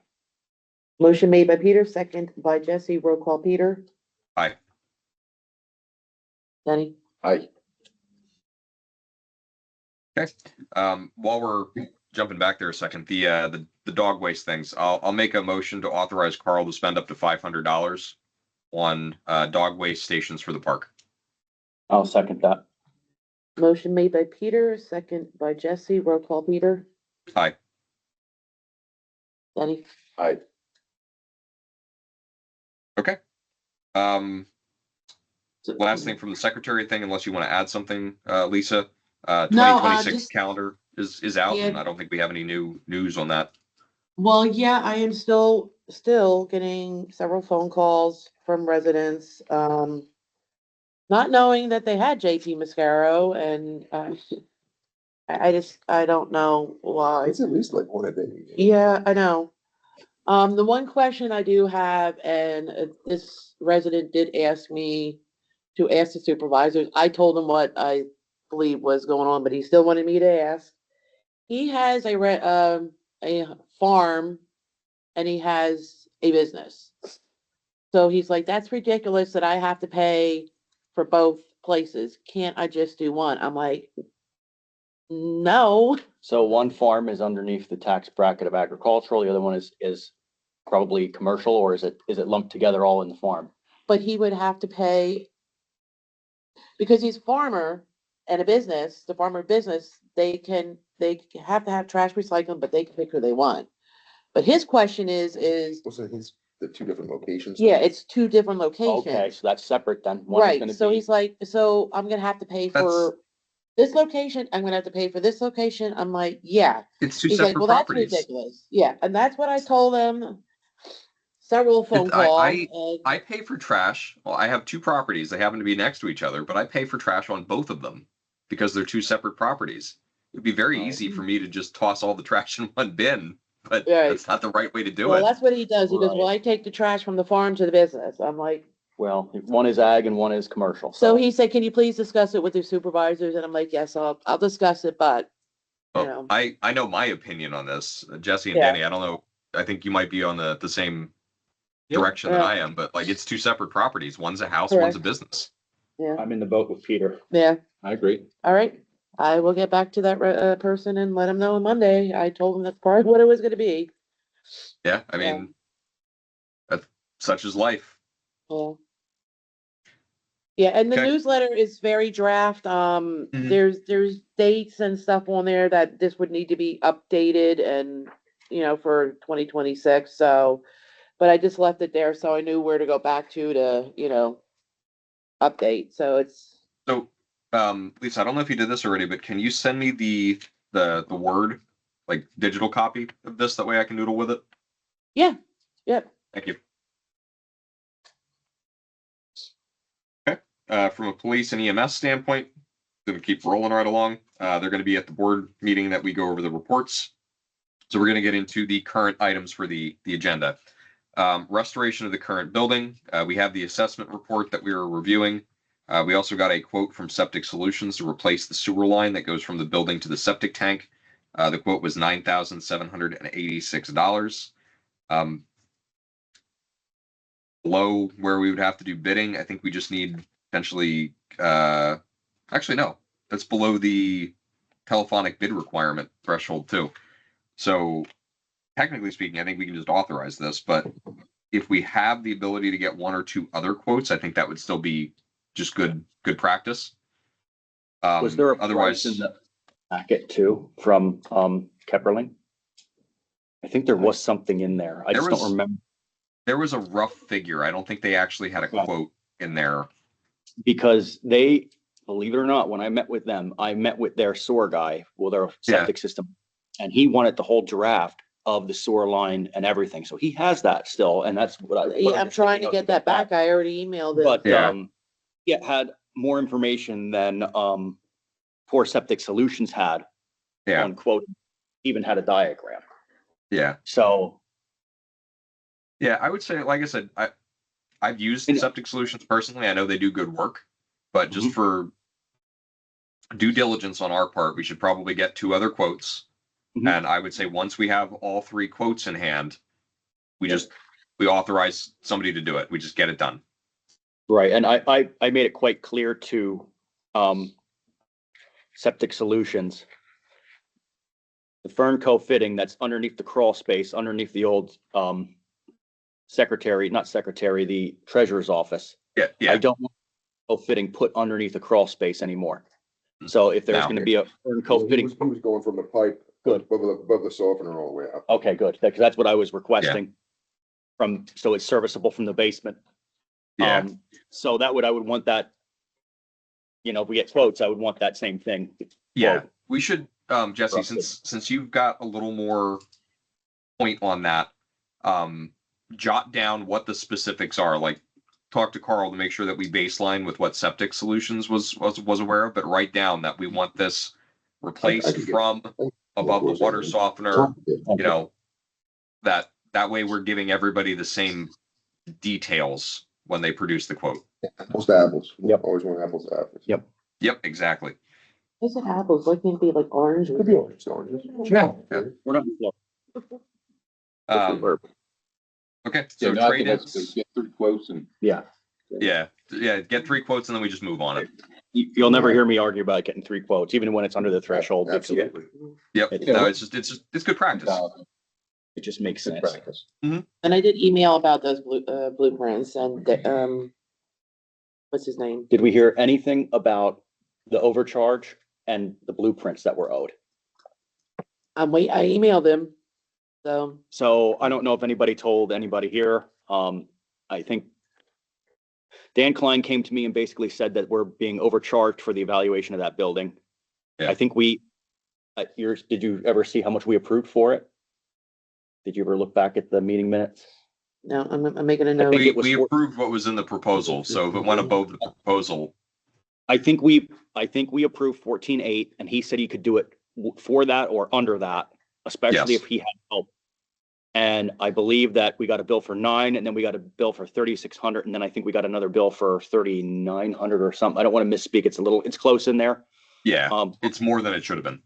Motion made by Peter, second by Jesse. Roll call, Peter. Aye. Denny. Aye. Okay. While we're jumping back there a second, the dog waste things, I'll make a motion to authorize Carl to spend up to $500 on dog waste stations for the park. I'll second that. Motion made by Peter, second by Jesse, roll call Peter, Aye. Denny. I, Okay. Last thing from the secretary thing, unless you want to add something, Lisa, No, 2026 just- calendar is out, and Yeah. I don't think we have any new news on that. Well, yeah, I am still getting several phone calls from residents, not knowing that they had JT Mascaro, and, I don't know why. it's at least like one a day. Yeah, I know. The one question I do have, and this resident did ask me to ask the supervisors, I told him what I believe was going on, but he still wanted me to ask. He has a farm and he has a business. So he's like, that's ridiculous that I have to pay for both places. Can't I just do one? I'm like, no. So one farm is underneath the tax bracket of agricultural, the other one is probably commercial, or is it lumped together all in the farm? But he would have to pay, because he's a farmer and a business, the farmer business, they have to have trash recycling, but they can pick who they want. But his question is, Wasn't his, the two different locations? yeah, it's two different Okay, locations. so that's separate then. One is Right, gonna so be- he's like, so I'm gonna have to pay for this location, I'm gonna have to pay for this location. I'm like, yeah. It's two He's like, separate well, that's properties. ridiculous. Yeah, and that's what I told him. Several phone calls. I pay for trash. Well, I have two properties. They happen to be next to each other, but I pay for trash on both of them because they're two separate properties. It'd be very easy for me to just toss all the trash in one bin, but Right. that's not the right way to do Well, it. that's what he does. He goes, well, Right. I take the trash from the farm to the business. I'm like, Well, one is ag and one is commercial. so he said, can you please discuss it with your supervisors? And I'm like, yes, I'll discuss it, but you Well, know. I know my opinion on this, Jesse and Yeah. Danny. I don't know. I think you might be on the same Yep. direction that I am, but like it's two separate properties. One's a house, one's a business. Yeah, I'm in the boat with Peter. yeah. I agree. All right. I will get back to that person and let him know on Monday. I told him that's part of what it was gonna be. Yeah, I mean, that's such is life. Yeah. Yeah, and the Okay. newsletter is very draft. Mhm. There's dates and stuff on there that this would need to be updated and, for 2026, so. But I just left it there, so I knew where to go back to, update, so it's. So, Lisa, I don't know if you did this already, but can you send me the Word, like digital copy of this? That way I can noodle with it. Yeah, yep. Thank you. Okay. From a police and EMS standpoint, going to keep rolling right along. They're going to be at the board meeting that we go over the reports. So we're going to get into the current items for the agenda. Restoration of the current building. We have the assessment report that we were reviewing. We also got a quote from Septic Solutions to replace the sewer line that goes from the building to the septic tank. The quote was $9,786. Below where we would have to do bidding, I think we just need potentially, actually, no, that's below the telephonic bid requirement threshold too. So technically speaking, I think we can just authorize this, but if we have the ability to get one or two other quotes, I think that would still be just good practice. Was there a Otherwise price in the packet too from Kepperling? I think there was something in there. I just don't remember. There was a rough figure. I don't think they actually had a quote in there. Because they, believe it or not, when I met with them, I met with their sewer guy, their septic system, and he wanted the whole draft of the sewer line and everything. So he has that still, and that's what Yeah, I'm trying to get that back. I already emailed it. But Yeah. it had more information than Poor Septic Solutions had. Yeah. On quote, even had a diagram. Yeah. So. Yeah, I would say, like I said, I've used Septic Solutions personally. I know they do good work, but just for due diligence on our part, we should probably get two other quotes. And I would say once we have all three quotes in hand, we authorize somebody to do it. We just get it done. Right, and I made it quite clear to Septic Solutions. The Fernco fitting that's underneath the crawl space, underneath the old the treasurer's office. Yeah. I don't want the fitting put underneath the crawl space anymore. So if there's Now. gonna be a burn He coat fitting, was going from the pipe Good. above the softener all the way up. okay, good, because that's what I was requesting. From, so it's serviceable from the basement. Yeah, So that would, I would want that. You know, if we get quotes, I would want that same thing. yeah. Quote. We should, Jesse, Roughly. since you've got a little more point on that, jot down what the specifics are. Like, talk to Carl to make sure that we baseline with what Septic Solutions was aware of, but write down that we want this replaced could get- from above the water softener. You know, that way we're giving everybody the same details when they produce the quote. Apples to apples. Yep. Always want apples to apples. Yep. Yep, exactly. Is it apples? Why can't it be like orange? Could be orange, oranges. Yeah. We're not. Okay, Yeah, so no, I think trade-ins. that's good. Get 3 quotes and Yeah, Yeah, get 3 quotes and then we just move on it. you'll never hear me argue about getting 3 quotes, even when it's under the threshold. because Absolutely. Yep, It- no, it's good practice. It just makes good sense. practice. And I did email about those blueprints and, what's his name? Did we hear anything about the overcharge and the blueprints that were owed? I emailed him, so. So I don't know if anybody told anybody here. I think Dan Klein came to me and basically said that we're being overcharged for the evaluation of that building. Yeah. I think did you ever see how much we approved for it? Did you ever look back at the meeting minutes? No, I'm making a think note. it was We for- approved what was in the proposal, so if it went above the proposal, I think we approved 14.8 and he said he could do it for that or under that, especially Yes. if he had help. And I believe that we got a bill for 9 and then we got a bill for 3,600 and then I think we got another bill for 3,900 or something. I don't want to misspeak. It's close in there. yeah, Um, it's more than it should have been.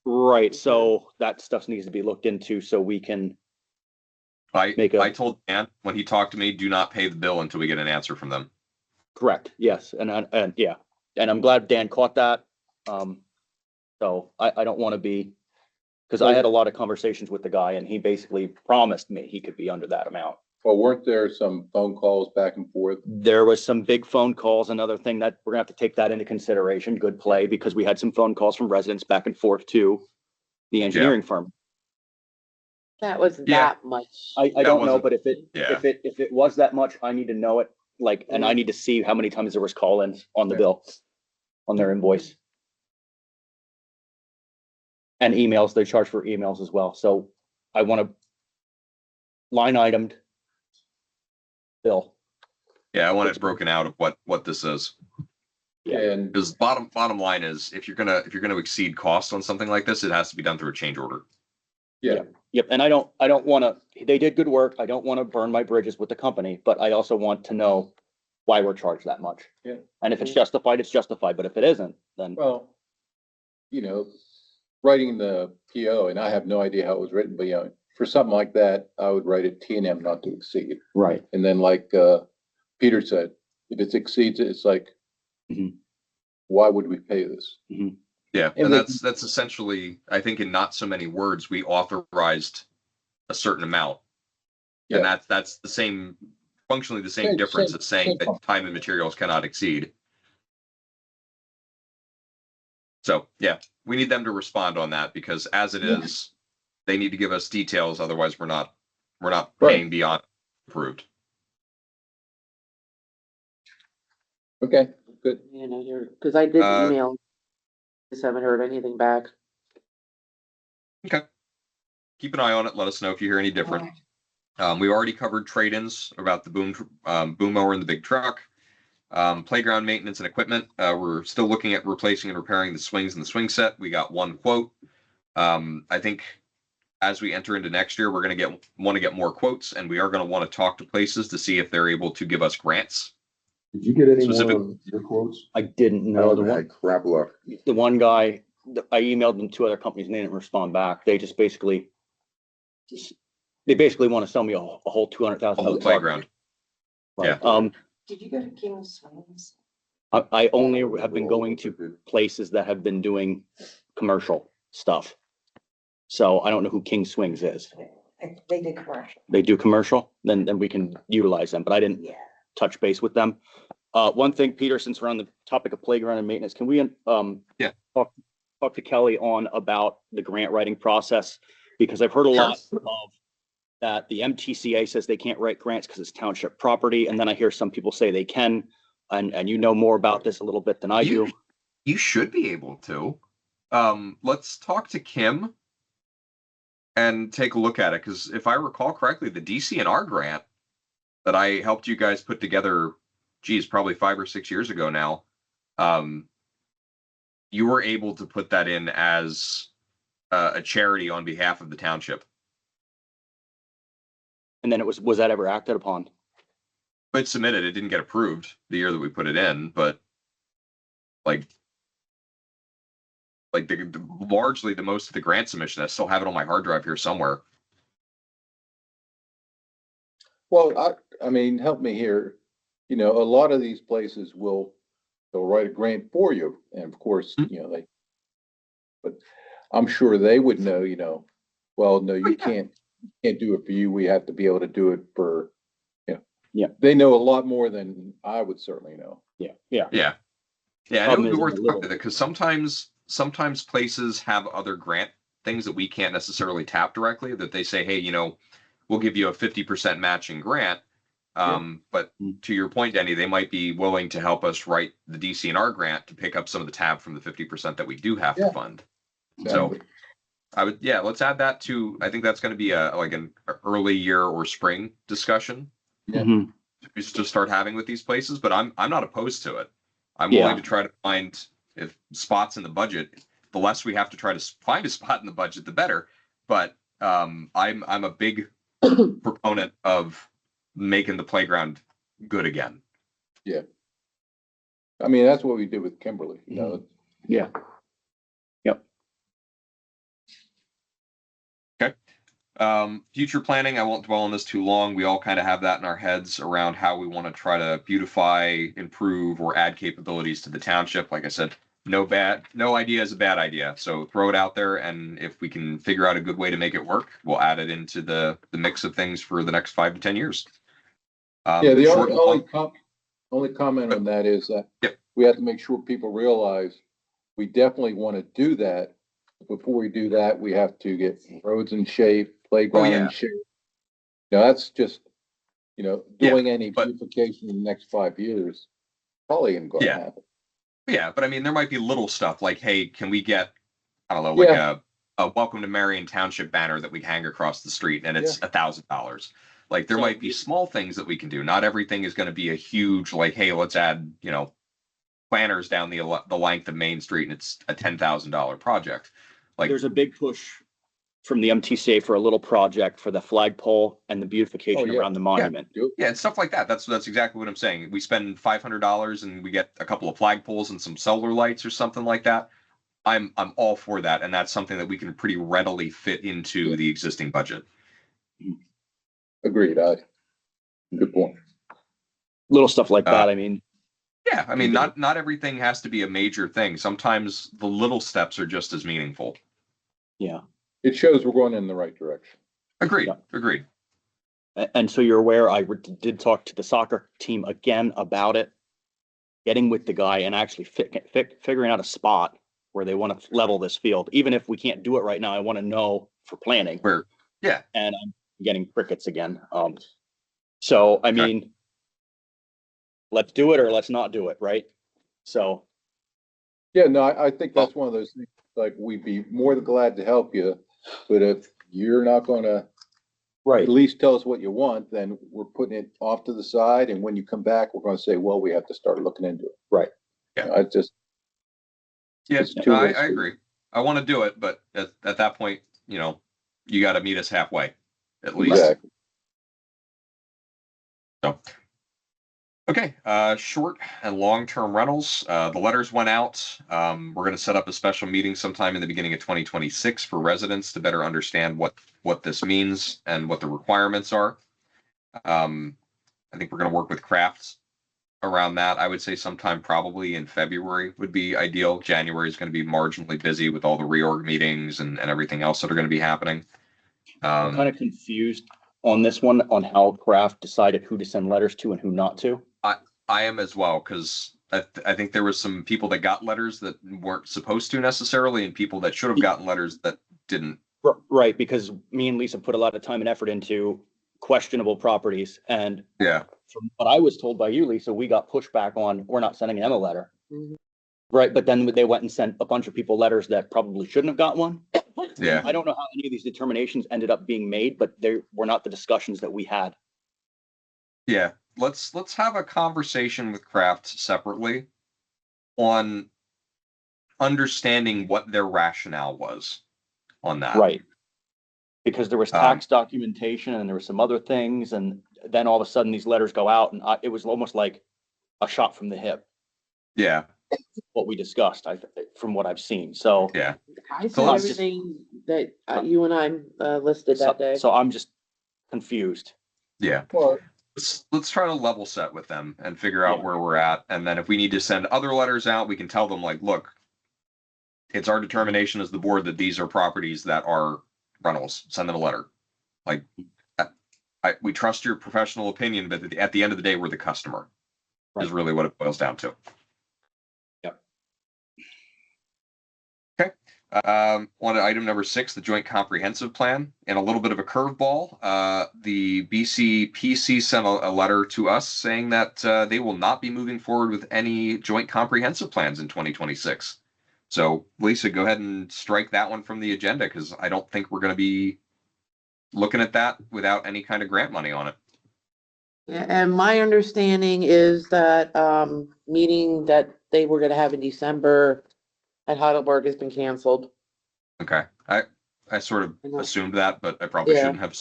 right. So that stuff needs to be looked into so we can, I Make a- I told Dan when he talked to me, do not pay the bill until we get an answer from them. correct. Yes. And yeah. And I'm glad Dan caught that. So I don't want to be, because I had a lot of conversations with the guy and he basically promised me he could be under that amount. Well, weren't there some phone calls back and forth? There was some big phone calls. Another thing that we're gonna have to take that into consideration. Good play, because we had some phone calls from residents back and forth to the engineering firm. That was Yeah. that much. I That don't know, wasn't- but if yeah. it was that much, I need to know it. Like, and I need to see how many times there was call-ins on the bill, on their invoice. And emails, they charge for emails as well. So I want to line itemed bill. Yeah, I want it broken out of what this is. And Because bottom line is if you're gonna exceed cost on something like this, it has to be done through a change order. Yep, and I don't wanna, they did good work. I don't wanna burn my bridges with the company, but I also want to know why we're charged that much. Yeah. And if it's justified, it's justified, but if it isn't, then, well, writing the PO, and I have no idea how it was written, but for something like that, I would write it T&M not to exceed. right, And then like, Peter said, if it exceeds it, it's like, Mhm. why would we pay this? Yeah, And and they- that's essentially, I think in not so many words, we authorized a certain amount. And that's the same, functionally the same Same- difference same- as saying same that function. time and materials cannot exceed. So, yeah, we need them to respond on that because as it Yeah. is, they need to give us details, otherwise we're not Right. paying beyond approved. Okay, good. Because I did Uh, email. Just haven't heard anything back. Okay. Keep an eye on it. Let us know if you hear any different. We already covered trade-ins about the boom mower and the big truck. Playground maintenance and equipment. We're still looking at replacing and repairing the swings and the swing set. We got 1 quote. I think as we enter into next year, we're going to want to get more quotes, and we are going to want to talk to places to see if they're able to give us grants. Did you get any Specific- more on your quotes? I didn't know the I one, had crap luck. the one guy, I emailed them 2 other companies and they didn't respond back. They just basically want to sell me a whole A $200,000. whole playground. Right. Yeah. Did you go to King's Swings? I only have been going to places that have been doing commercial stuff. So I don't know who King Swings is. They did commercial. They do commercial, then we can utilize them, but I didn't Yeah. touch base with them. One thing, Peter, since we're on the topic of playground and maintenance, can we, Yeah. talk to Kelly on about the grant writing process? Because I've heard a lot of that the MTCA says they can't write grants because it's township property. And then I hear some people say they can, and you know more about this a little bit than I do. You should be able to. Let's talk to Kim and take a look at it. Because if I recall correctly, the DCNR grant that I helped you guys put together, geez, probably 5 or 6 years ago now, you were able to put that in as a charity on behalf of the township. And then was that ever acted upon? But submitted, it didn't get approved the year that we put it in, but like largely the most of the grant submission, I still have it on my hard drive here somewhere. Well, I mean, help me here. You know, a lot of these places they'll write a grant for you. And of course, you know, but I'm sure they would know, you know, well, no, you can't do it for you. We have to be able to do it for, you know. Yeah. They know a lot more than I would certainly know. Yeah. Yeah. And it would be worth talking to it because sometimes places have other grant things that we can't necessarily tap directly that they say, hey, you know, we'll give you a 50% matching grant. But to your point, Denny, they might be willing to help us write the DCNR grant to pick up some of the tab from the 50% that we do have to fund. Exactly. So I would, let's add that to, I think that's going to be like an early year or spring discussion. Yeah. To start having with these places, but I'm not opposed to it. I'm willing to try to find if spots in the budget. The less we have to try to find a spot in the budget, the better. But I'm a big proponent of making the playground good again. Yeah. I mean, that's what we did with Kimberly, you know. Yeah. Yep. Okay. Future planning, I won't dwell on this too long. We all kind of have that in our heads around how we want to try to beautify, improve, or add capabilities to the township. Like I said, no idea is a bad idea. So throw it out there, and if we can figure out a good way to make it work, we'll add it into the mix of things for the next 5 to 10 years. The only comment on that is that we have to make sure people realize we definitely want to do that. Before we do that, we have to get roads in shape, playground in shape. Now that's just, you know, doing any beautification in the next 5 years, probably ain't going to happen. Yeah, but I mean, there might be little stuff like, hey, can we get, I don't know, like a welcome to Marion Township banner that we hang across the street and it's $1,000. Like there might be small things that we can do. Not everything is going to be a huge, like, hey, let's add, you know, planners down the length of Main Street and it's a $10,000 project. Like there's a big push from the MTCA for a little project for the flagpole and the beautification around the monument. Yeah, and stuff like that. That's exactly what I'm saying. We spend $500 and we get a couple of flagpoles and some solar lights or something like that. I'm all for that, and that's something that we can pretty readily fit into the existing budget. Agreed. Good point. Little stuff like that. I mean, yeah, I mean, not everything has to be a major thing. Sometimes the little steps are just as meaningful. Yeah. It shows we're going in the right direction. Agreed. Yeah. Agreed. And so you're aware, I did talk to the soccer team again about it, getting with the guy and actually figuring out a spot where they want to level this field. Even if we can't do it right now, I want to know for planning. And I'm getting crickets again. So, I mean, let's do it or let's not do it, right? So. Yeah, no, I think that's one of those things, like, we'd be more than glad to help you, but if you're not going to at least tell us what you want, then we're putting it off to the side, and when you come back, we're going to say, well, we have to start looking into it. Right. Yeah. You know, I agree. I want to do it, but at that point, you know, you got to meet us halfway, at least. Exactly. So. Okay, short and long-term rentals. The letters went out. We're going to set up a special meeting sometime in the beginning of 2026 for residents to better understand what this means and what the requirements are. I think we're going to work with crafts around that. I would say sometime probably in February would be ideal. January is going to be marginally busy with all the reorg meetings and everything else that are going to be happening. I'm kind of confused on this one, on how Kraft decided who to send letters to and who not to. I am as well, because I think there was some people that got letters that weren't supposed to necessarily, and people that should have gotten letters that didn't. Right, because me and Lisa put a lot of time and effort into questionable properties, and Yeah. from what I was told by you, Lisa, we got pushback on, we're not sending them a letter. Mhm. Right, but then they went and sent a bunch of people letters that probably shouldn't have got one. Yeah. I don't know how any of these determinations ended up being made, but they were not the discussions that we had. Yeah. Let's have a conversation with Kraft separately on understanding what their rationale was on that. Right. Because there was tax documentation and there were some other things, and then all of a sudden these letters go out, and it was almost like a shot from the hip, Yeah. what we discussed, from what I've seen, so. Yeah. I So saw let's- everything that you and I listed that day. So I'm just confused. Yeah. Well, Let's try to level set with them and figure out where we're at. And then if we need to send other letters out, we can tell them like, look, it's our determination as the board that these are properties that are rentals. Send them a letter. Like, we trust your professional opinion, but at the end of the day, we're the customer is really what it boils down to. Yep. Okay. On to item number 6, the joint comprehensive plan, and a little bit of a curveball. The BCPC sent a letter to us saying that they will not be moving forward with any joint comprehensive plans in 2026. So Lisa, go ahead and strike that one from the agenda, because I don't think we're going to be looking at that without any kind of grant money on it. Yeah, and my understanding is that meeting that they were gonna have in December at Heidelberg has been canceled. Okay. I sort of I know. assumed that, but I probably Yeah. shouldn't have.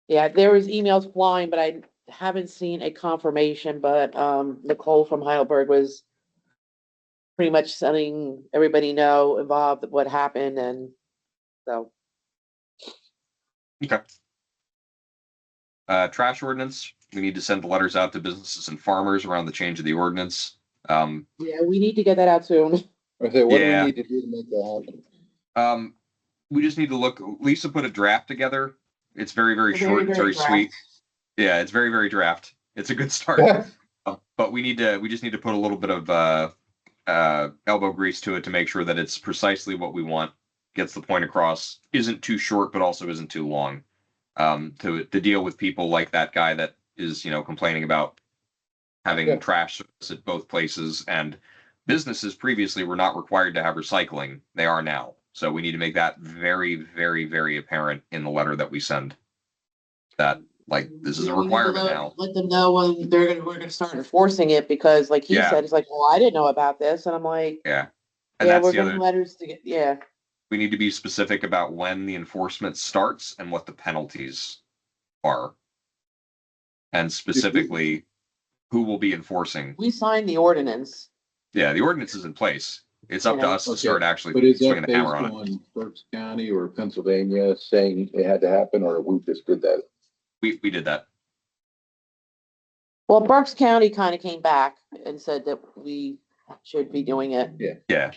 Yeah, there was emails flying, but I haven't seen a confirmation, but Nicole from Heidelberg was pretty much letting everybody know involved what happened, and so. Okay. Trash ordinance, we need to send the letters out to businesses and farmers around the change of the ordinance. Yeah, we need to get that out soon. I say, what do we Yeah. need to do to make that happen? We just need to look, Lisa put a draft together. It's very, very short, it's very draft. sweet. Yeah, it's very, very draft. It's a good start. But we just need to put a little bit of elbow grease to it to make sure that it's precisely what we want, gets the point across, isn't too short, but also isn't too long. To deal with people like that guy that is, complaining about having trash service at both places, and businesses previously were not required to have recycling. They are now. So we need to make that very, very, very apparent in the letter that we send. That this is a requirement now. Let them know when we're gonna start enforcing it, because like he said, it's like, well, I didn't know about this, and I'm like, Yeah. And yeah, that's we're the getting other, letters to get, yeah. we need to be specific about when the enforcement starts and what the penalties are. And specifically, who will be enforcing. We signed the ordinance. Yeah, the ordinance is in place. It's up to Yeah. us to Okay, start actually But is swinging that the based hammer on it. on Berks County or Pennsylvania saying it had to happen, or we just did that? We did that. Well, Berks County kind of came back and said that we should be doing it. Yeah.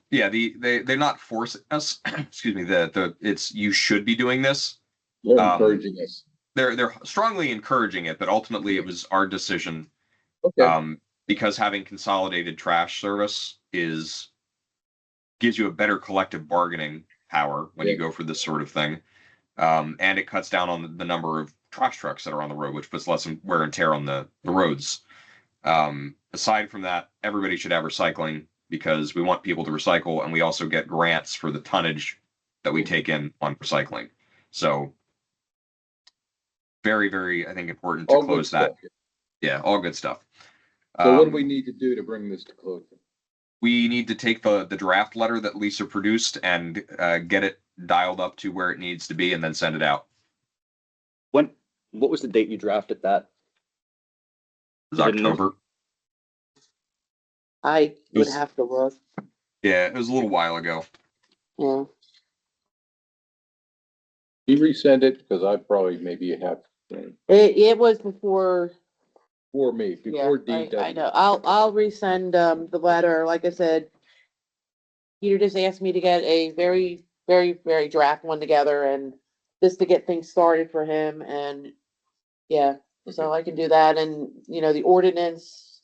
Yeah, they're not forcing us. Excuse me, it's you should be doing this. They're encouraging us. They're strongly encouraging it, but ultimately it was our decision. Okay. Because having consolidated trash service gives you a better collective bargaining power when you go for this sort of thing. And it cuts down on the number of trash trucks that are on the road, which puts less wear and tear on the roads. Aside from that, everybody should have recycling, because we want people to recycle, and we also get grants for the tonnage that we take in on recycling. So very, very, I think, important to All good close that. stuff. Yeah, all good stuff. So what do we need to do to bring this to closure? We need to take the draft letter that Lisa produced and get it dialed up to where it needs to be, and then send it out. What was the date you drafted that? It was October. I would was- have to look. Yeah, it was a little while ago. Yeah. You resend it, because I probably maybe have, It was before, for me, yeah, before D. I know. I'll resend the letter. Like I said, Peter just asked me to get a very, very, very draft one together, and just to get things started for him. And yeah, So I can do that and, the ordinance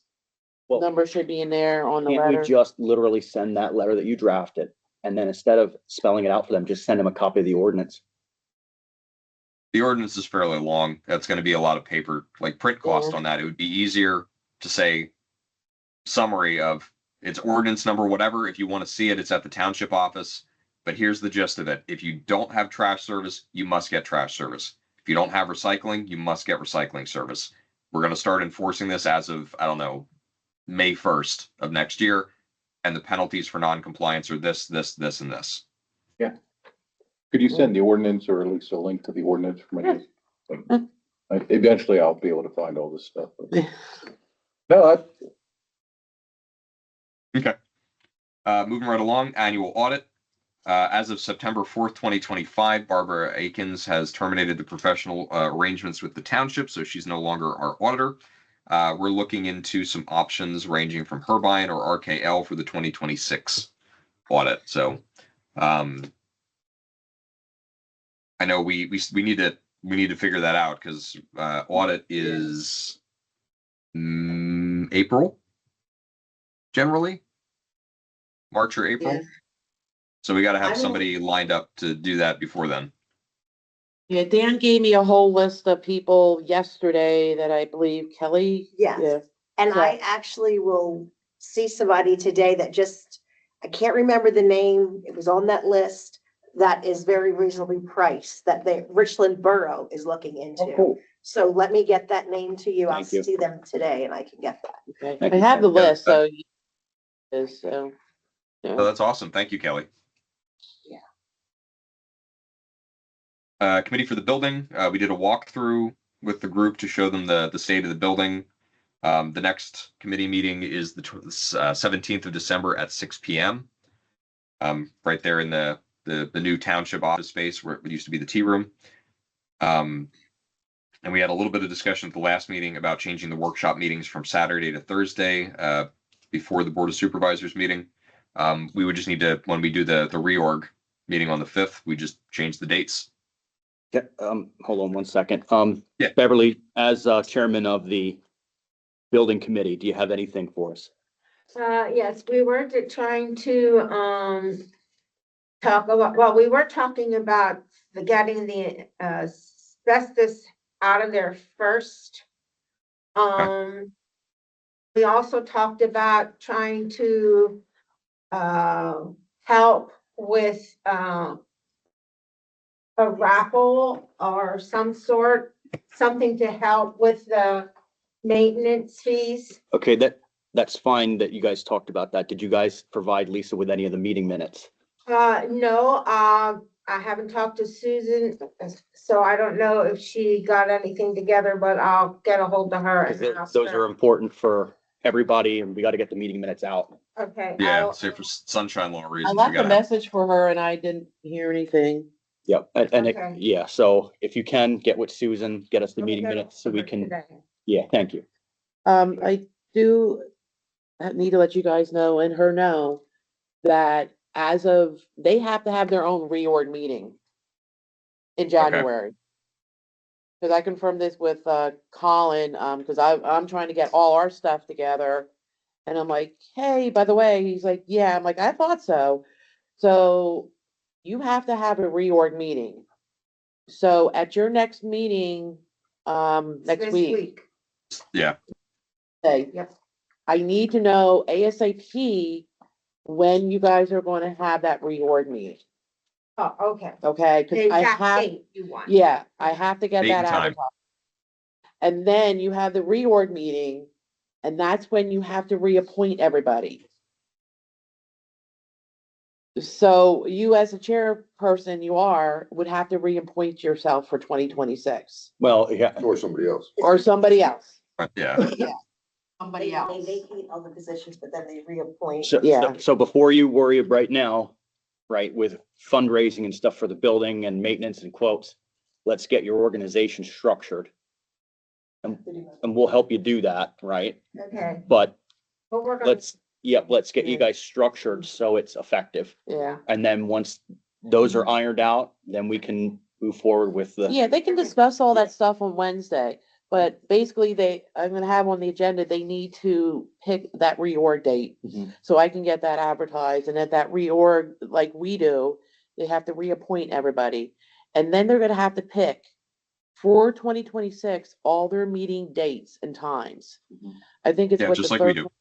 Well, number should be in there on the can't we letter. just literally send that letter that you drafted? And then instead of spelling it out for them, just send them a copy of the ordinance? The ordinance is fairly long. That's going to be a lot of paper, like print cost Yeah. on that. It would be easier to say summary of its ordinance number, whatever. If you want to see it, it's at the township office. But here's the gist of it. If you don't have trash service, you must get trash service. If you don't have recycling, you must get recycling service. We're going to start enforcing this as of, I don't know, May 1st of next year. And the penalties for non-compliance are this, this, this, and this. Could you send the ordinance or at least a link to the ordinance for me? Yeah. Eventually I'll be able to find all this stuff. Yeah. No, Okay. Moving right along, annual audit. As of September 4th, 2025, Barbara Akins has terminated the professional arrangements with the township, so she's no longer our auditor. We're looking into some options ranging from Herbine or RKL for the 2026 audit. So I know we need to figure that out because audit is April, generally March or April. Yeah. So we got to I have don't- somebody lined up to do that before then. Yeah, Dan gave me a whole list of people yesterday that I believe Kelly. Yes. Yeah. And So- I actually will see somebody today that I can't remember the name, it was on that list, that is very reasonably priced, that the Richland Borough is looking into. cool. So let me get that name to you. I'll Thank you. see them today and I can get that. Okay. Thank I you, have the Kelly. list, so. So. Yeah. So that's awesome. Thank you, Kelly. Yeah. Committee for the building. We did a walkthrough with the group to show them the state of the building. The next committee meeting is the 17th of December at 6 p.m. Right there in the new township office space where it used to be the tea room. And we had a little bit of discussion at the last meeting about changing the workshop meetings from Saturday to Thursday before the Board of Supervisors meeting. We would just need to, when we do the reorg meeting on the 5th, we just change the dates. Yeah, hold on one second. Yeah. Beverly, as chairman of the building committee, do you have anything for us? Yes, we were trying to, talk about, well, we were talking about getting the, asbestos out of there first. We also talked about trying to, help with, a raffle or some sort, something to help with the maintenance fees. Okay, that's fine that you guys talked about that. Did you guys provide Lisa with any of the meeting minutes? No, I haven't talked to Susan, so I don't know if she got anything together, but I'll get a hold of her and Because ask those are her. important for everybody and we got to get the meeting minutes out. Okay. Yeah, I'll- say for sunshine law I reasons. we left a gotta have- message for her and I didn't hear anything. Yep, and Okay. yeah, so if you can get with Susan, get us the I'll meeting get minutes so we her can, today. yeah, thank you. I do need to let you guys know and her know that they have to have their own reorg meeting in January. Cause I confirmed this with, Colin, cause I'm trying to get all our stuff together. And I'm like, hey, by the way, he's like, yeah, I'm like, I thought so. So you have to have a reorg meeting. So at your next meeting, next This week. Yeah, Say, Yep. I need to know ASAP when you guys are gonna have that reorg meeting, Oh, okay. okay? The Cause I exact have, date you want. yeah, I have to get Date that and time. advertised. And then you have the reorg meeting, and that's when you have to reappoint everybody. So you as a chairperson, would have to reappoint yourself for 2026, Well, yeah, Or somebody else. or somebody else. but yeah. Somebody They else. vacate all the positions, but then they reappoint. Yeah. so before you worry right now, right, with fundraising and stuff for the building and maintenance and quotes, let's get your organization structured. And we'll help you do that, right? Okay. But We'll work on. let's get you guys structured so it's effective. Yeah, And then once those are ironed out, then we can move forward with the, yeah, they can discuss all that stuff on Wednesday, But basically I'm gonna have on the agenda, they need to pick that reorg date. Mhm. So I can get that advertised, and at that reorg, like we do, they have to reappoint everybody. And then they're gonna have to pick for 2026, all their meeting dates and times. Mhm. I think it's Yeah, what just the like we third. do.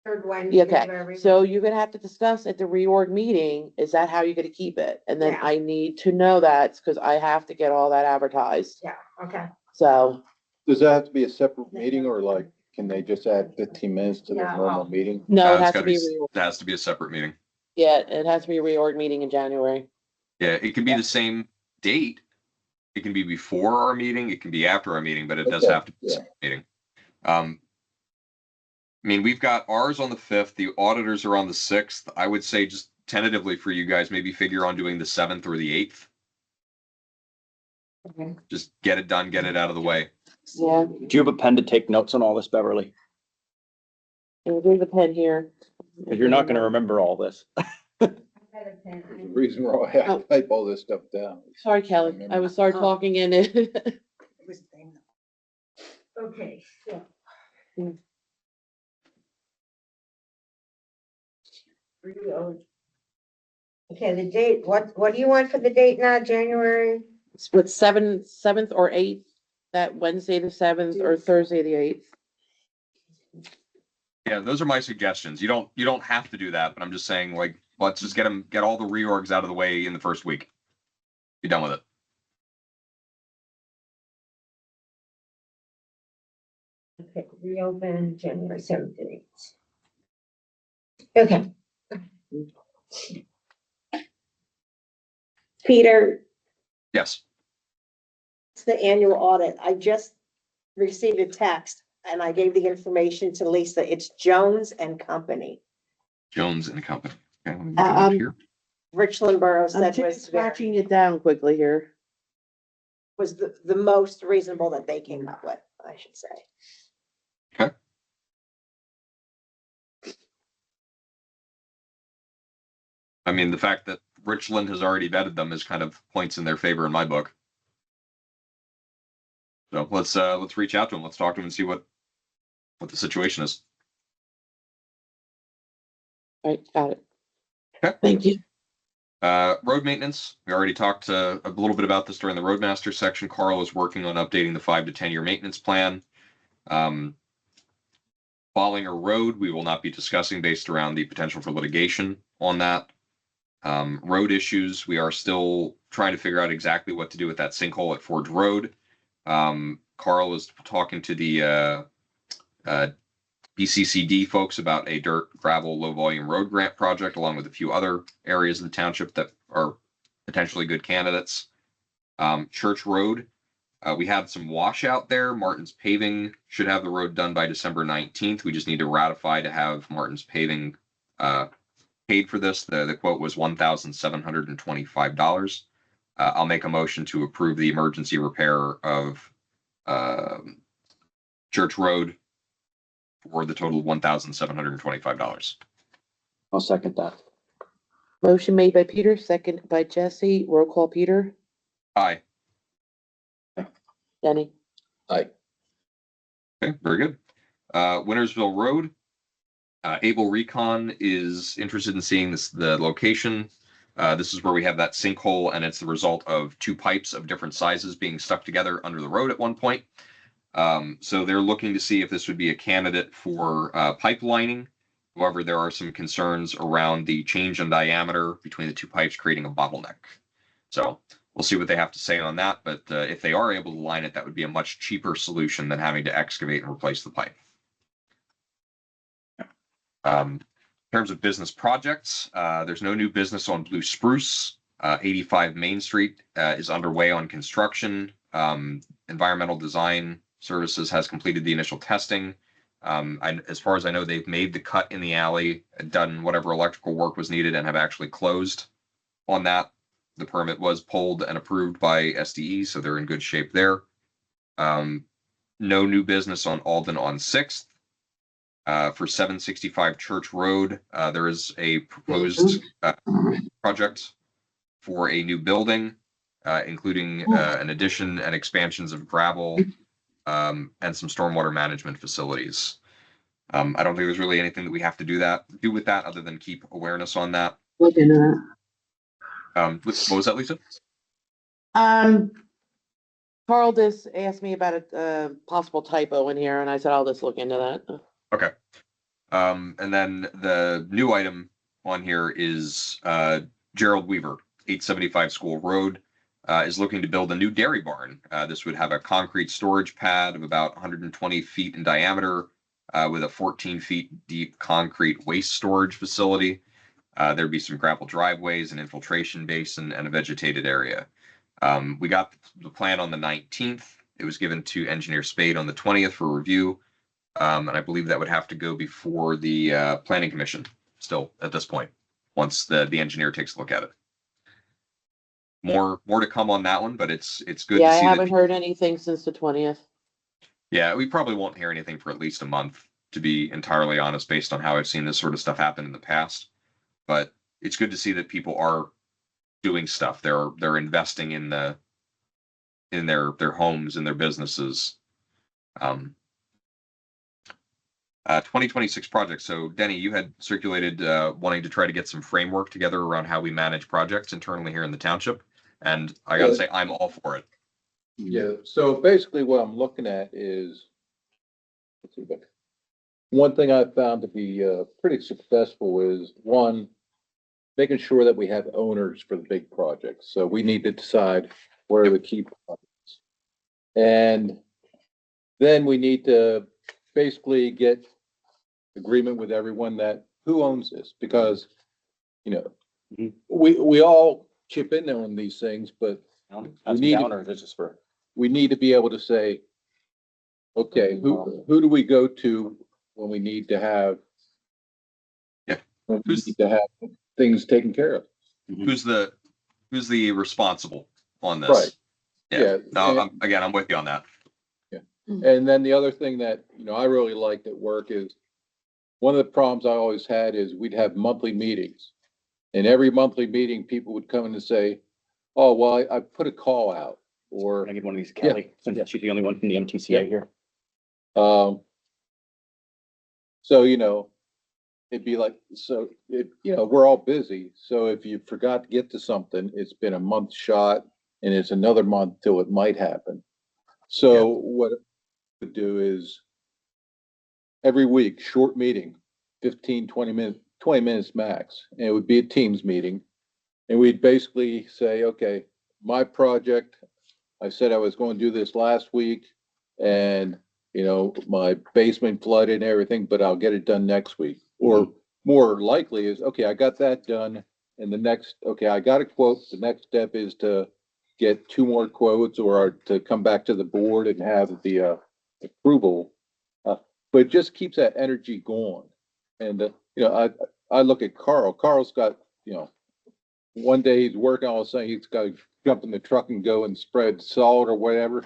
Third Yeah, Wednesday of okay, every so month. you're gonna have to discuss at the reorg meeting, is that how you're gonna keep it? And then Yeah. I need to know that, because I have to get all that advertised, Yeah, okay. so. Does that have to be a separate meeting or like, can they just add 15 minutes to their normal meeting? No, it It's has to gotta be, it has to be a separate meeting. yeah, it has to be a reorg meeting in January. Yeah, it can be the same date. It can be before our meeting, it can be after our meeting, but it does Okay, have to be the same meeting. I mean, we've got ours on the 5th, the auditors are on the 6th. I would say just tentatively for you guys, maybe figure on doing the 7th or the 8th. Okay. Just get it done, get it out of the way. Yeah, Do you have a pen to take notes on all this, Beverly? and there's a pen here. Because you're not gonna remember all this. The reason why I have to type all this stuff down. Sorry, Kelly, I would start talking and it. Okay, so. Mm. Okay, the date, what do you want for the date now, January? With 7th or 8th, that Wednesday the 7th or Thursday the 8th. Yeah, those are my suggestions. You don't have to do that, but I'm just saying, like, let's just get all the reorgs out of the way in the first week. Be done with it. Okay, reopen January 7th and 8th. Okay. Peter, Yes. it's the annual audit. I just received a text and I gave the information to Lisa. It's Jones and Company. Jones and Company. Okay, let me go up here. Richland Borough I'm said just was very, scratching it down quickly here. was the most reasonable that they came up with, I should say. Okay. I mean, the fact that Richland has already vetted them is kind of points in their favor in my book. So let's reach out to them. Let's talk to them and see what the situation is. Right, got it. Okay. Thank you. Road maintenance. We already talked a little bit about this during the Roadmaster section. Carl is working on updating the 5 to 10 year maintenance plan. Bollinger Road, we will not be discussing based around the potential for litigation on that. Road issues, we are still trying to figure out exactly what to do with that sinkhole at Forge Road. Carl is talking to the BCCD folks about a dirt, gravel, low volume road grant project, along with a few other areas of the township that are potentially good candidates. Church Road, we had some washout there. Martin's Paving should have the road done by December 19th. We just need to ratify to have Martin's Paving paid for this. The quote was $1,725. I'll make a motion to approve the emergency repair of Church Road for the total of $1,725. I'll second that. Motion made by Peter, second by Jesse. Roll call, Peter. Aye. Jenny. Aye. Okay, very good. Wintersville Road. Able Recon is interested in seeing the location. This is where we have that sinkhole, and it's the result of 2 pipes of different sizes being stuck together under the road at one point. So they're looking to see if this would be a candidate for pipelining. However, there are some concerns around the change in diameter between the 2 pipes, creating a bottleneck. So we'll see what they have to say on that. But if they are able to line it, that would be a much cheaper solution than having to excavate and replace the pipe. In terms of business projects, there's no new business on Blue Spruce. 85 Main Street is underway on construction. Environmental Design Services has completed the initial testing. As far as I know, they've made the cut in the alley, done whatever electrical work was needed, and have actually closed on that. The permit was pulled and approved by SDE, so they're in good shape there. No new business on Alden on 6th. For 765 Church Road, there is a proposed project for a new building, including an addition and expansions of gravel, and some stormwater management facilities. I don't think there's really anything that we have to do with that other than keep awareness on that. Look into that. What was that, Lisa? Carl just asked me about a possible typo in here, and I said I'll just look into that. Okay. And then the new item on here is Gerald Weaver, 875 School Road, is looking to build a new dairy barn. This would have a concrete storage pad of about 120 feet in diameter, with a 14 feet deep concrete waste storage facility. There'd be some gravel driveways, an infiltration basin, and a vegetated area. We got the plan on the 19th. It was given to Engineer Spade on the 20th for review. And I believe that would have to go before the Planning Commission still at this point, once the engineer takes a look at it. More to come on that one, but it's good Yeah, to I see haven't that. heard anything since the 20th. Yeah, we probably won't hear anything for at least a month, to be entirely honest, based on how I've seen this sort of stuff happen in the past. But it's good to see that people are doing stuff. They're investing in their homes and their businesses. 2026 projects. So Denny, you had circulated wanting to try to get some framework together around how we manage projects internally here in the township. And I gotta say, I'm all for it. Yeah, so basically what I'm looking at is, let's see, but one thing I've found to be pretty successful is, one, making sure that we have owners for the big projects. So we need to decide where are the key projects. And then we need to basically get agreement with everyone that who owns this, because, you know, we all chip in on these things, but As need a to- downer, this is for. we need to be able to say, okay, who do we go to when we need to have? Yeah. When we need to have things taken care of. Who's the responsible on this? Right. Yeah. Yeah. No, I'm with you on that. And then the other thing that, I really liked at work is, one of the problems I always had is we'd have monthly meetings. And every monthly meeting, people would come in and say, oh, well, I put a call out, or, Can I get one of these, Kelly, since she's the only one from the MTCA Yeah. here? so, it'd be like, so it, we're all busy. So if you forgot to get to something, it's been a month shot and it's another month till it might happen. So what I would do is every week, short meeting, 15, 20 minutes max. And it would be a Teams meeting. And we'd basically say, okay, my project, I said I was going to do this last week, and, my basement flooded and everything, but I'll get it done next week. Or more likely is, okay, I got that done. And okay, I got a quote. The next step is to get 2 more quotes, or to come back to the board and have the approval. But it just keeps that energy going. And, I look at Carl. Carl's got, one day he's working, all of a sudden he's got to jump in the truck and go and spread salt or whatever,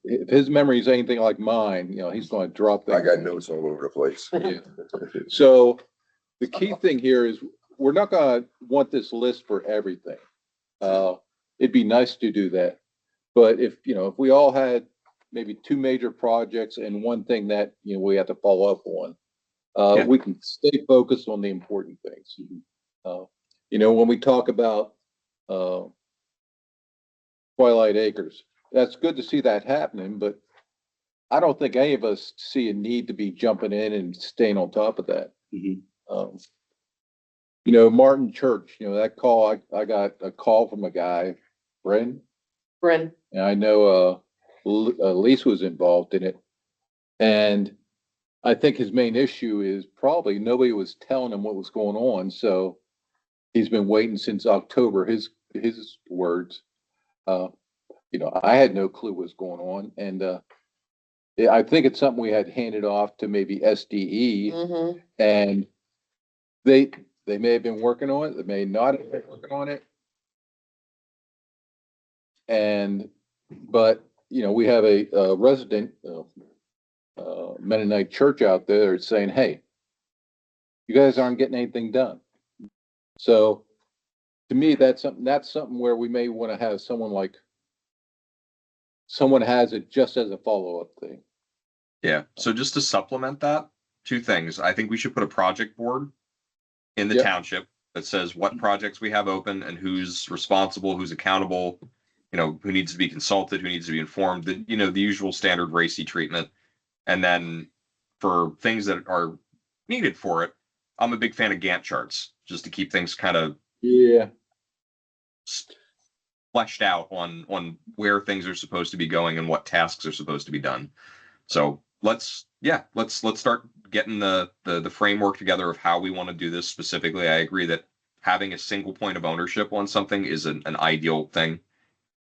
if his memory is anything like mine, he's going to drop I that. got notes all over the place. Yeah. So the key thing here is, we're not gonna want this list for everything. It'd be nice to do that. But if we all had maybe 2 major projects and one thing that, we have to follow up on, we can stay focused on the important things. When we talk about Twilight Acres, that's good to see that happening, but I don't think any of us see a need to be jumping in and staying on top of that. Martin Church, that call, I got a call from a guy, Bren, Bryn, and I know Lisa was involved in it. And I think his main issue is probably nobody was telling him what was going on, so he's been waiting since October, his words. I had no clue what was going on, and I think it's something we had handed off to maybe SDE, and they may have been working on it, they may not have been working on it. But we have a resident Mennonite church out there saying, hey, you guys aren't getting anything done. So to me, that's something where we may want to have someone like someone has it just as a follow-up thing. Yeah, so just to supplement that, two things. I think we should put a project board in the Yep. township that says what projects we have open and who's responsible, who's accountable, who needs to be consulted, who needs to be informed, the usual standard racy treatment. And then for things that are needed for it, I'm a big fan of Gantt charts, just to keep things kind of Yeah. fleshed out on where things are supposed to be going and what tasks are supposed to be done. So let's start getting the framework together of how we want to do this specifically. I agree that having a single point of ownership on something is an ideal thing.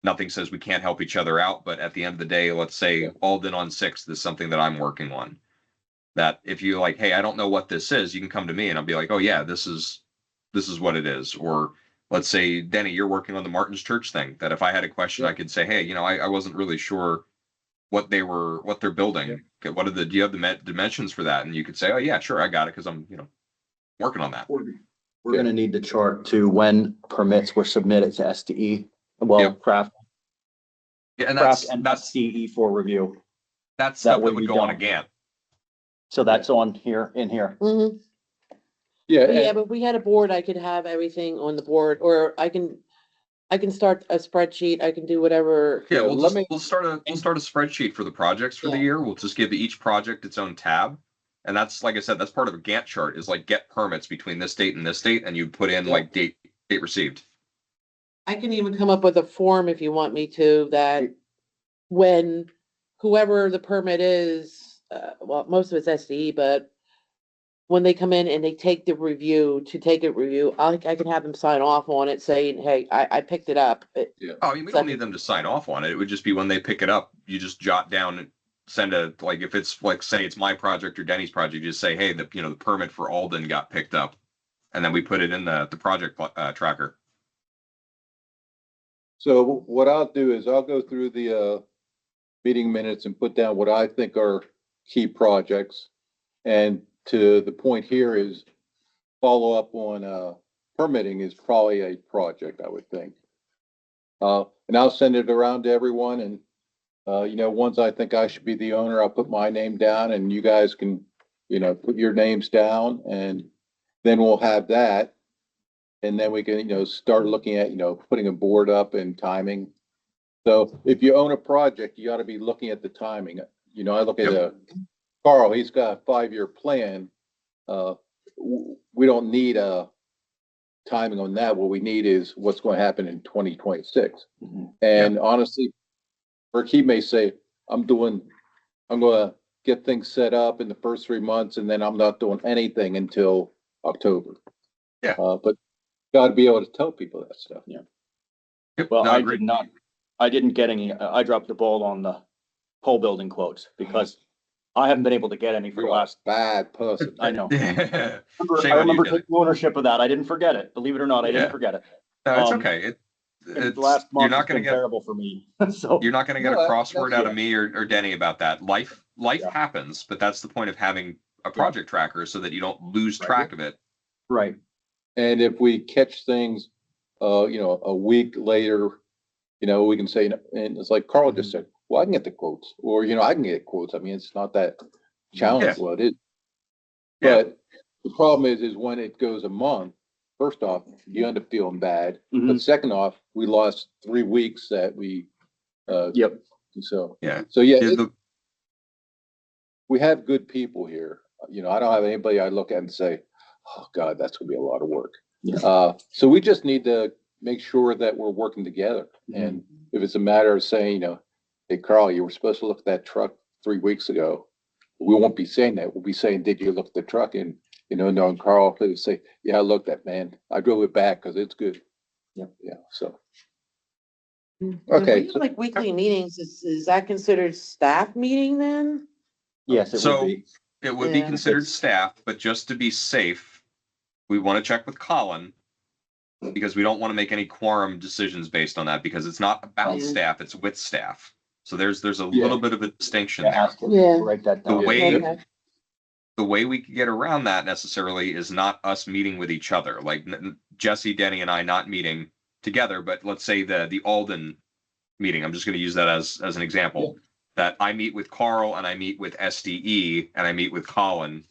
Nothing says we can't help each other out, but at the end of the day, let's say Alden on 6th is something that I'm working on. That if you like, hey, I don't know what this is, you can come to me and I'll be like, oh yeah, this is what it is. Or let's say, Denny, you're working on the Martin's Church thing, that if I had a question, I could say, hey, I wasn't really sure what they're building. Okay, do you have the dimensions for that? And you could say, oh yeah, sure, I got it, because I'm, working on that. We're gonna need the chart to when permits were submitted to SDE, well, Yep. craft Yeah, and and that's SDE for review. that's that stuff way that would we go on a don't- Gantt. So that's on here, in here. Mhm. Yeah. But yeah, and- but if we had a board, I could have everything on the board, or I can start a spreadsheet, I can do whatever. Yeah, Yeah, we'll start a spreadsheet for the projects for the Yeah. year. We'll just give each project its own tab. And that's, like I said, that's part of a Gantt chart, is like get permits between this date and this date, and you put in like date received. I can even come up with a form if you want me to, that when whoever the permit is, well, most of it's SDE, but when they come in and they take the review, I can have them sign off on it saying, hey, I picked it up. Oh, we don't need them to sign off on it. It would just be when they pick it up, you just jot down and send like, if it's like, say it's my project or Denny's project, you just say, hey, the permit for Alden got picked up. And then we put it in the project tracker. So what I'll do is I'll go through the meeting minutes and put down what I think are key projects. And to the point here is follow up on permitting is probably a project, I would think. And I'll send it around to everyone, and ones I think I should be the owner, I'll put my name down, and you guys can, put your names down, and then we'll have that. And then we can, start looking at, putting a board up and timing. So if you own a project, you ought to be looking at the timing. I look at Carl, he's got a 5-year plan. We don't need a timing on that. What we need is what's going to happen in 2026. And honestly, Burke may say, I'm going to get things set up in the first 3 months, and then I'm not doing anything until October. Yeah. But got to be able to tell people that stuff. Yeah. Yep, Well, no, I agreed. didn't get any, I dropped the ball on the pole building quotes because I haven't been able to get any for the You're a last, bad person. I know. Shame I on you, remember Denny. taking ownership of that. I didn't forget it. Believe it or not, I Yeah. didn't forget it. No, it's Um, okay. The last You're month not has going been to get terrible for me. So, You're not going to get No, a crossword that's out of me or Denny about that. Life Yeah. happens, but that's the point of having a project tracker, so that you don't lose track of it. right. And if we catch things, a week later, we can say, and it's like Carl just said, well, I can get the quotes, or, I can get quotes. I mean, it's not that challenging. Yeah. Well, it is. Yeah. But the problem is when it goes a month, first off, you end up feeling bad. But Mhm. second off, we lost 3 weeks that we, Yep. so, Yeah. so yeah, Yeah, we have good people here. I don't have anybody I look at and say, oh God, that's gonna be a lot of work. Yeah. So we just need to make sure that we're working together. Mhm. And if it's a matter of saying, hey, Carl, you were supposed to look at that truck 3 weeks ago. We won't be saying that. We'll be saying, did you look at the truck? And, knowing Carl, he'll say, yeah, I looked at, man. I drove it back because it's good. Yep. Yeah, so. If Okay, we have so- like weekly meetings, is that considered staff meeting then? Yes, it So- would be. it would be Yeah. considered staff, but just to be safe, we want to check with Colin, because we don't want to make any quorum decisions based on that, because it's not about Yeah. staff, it's with staff. So there's a Yeah. little bit of a distinction Yeah, there. ask him. Yeah. Write that The down. way Okay. the way we could get around that necessarily is not us meeting with each other, like Jesse, Denny, and I not meeting together, but let's say the Alden meeting, I'm just going to use that as an example, that I meet with Carl and I meet with SDE and I meet with Colin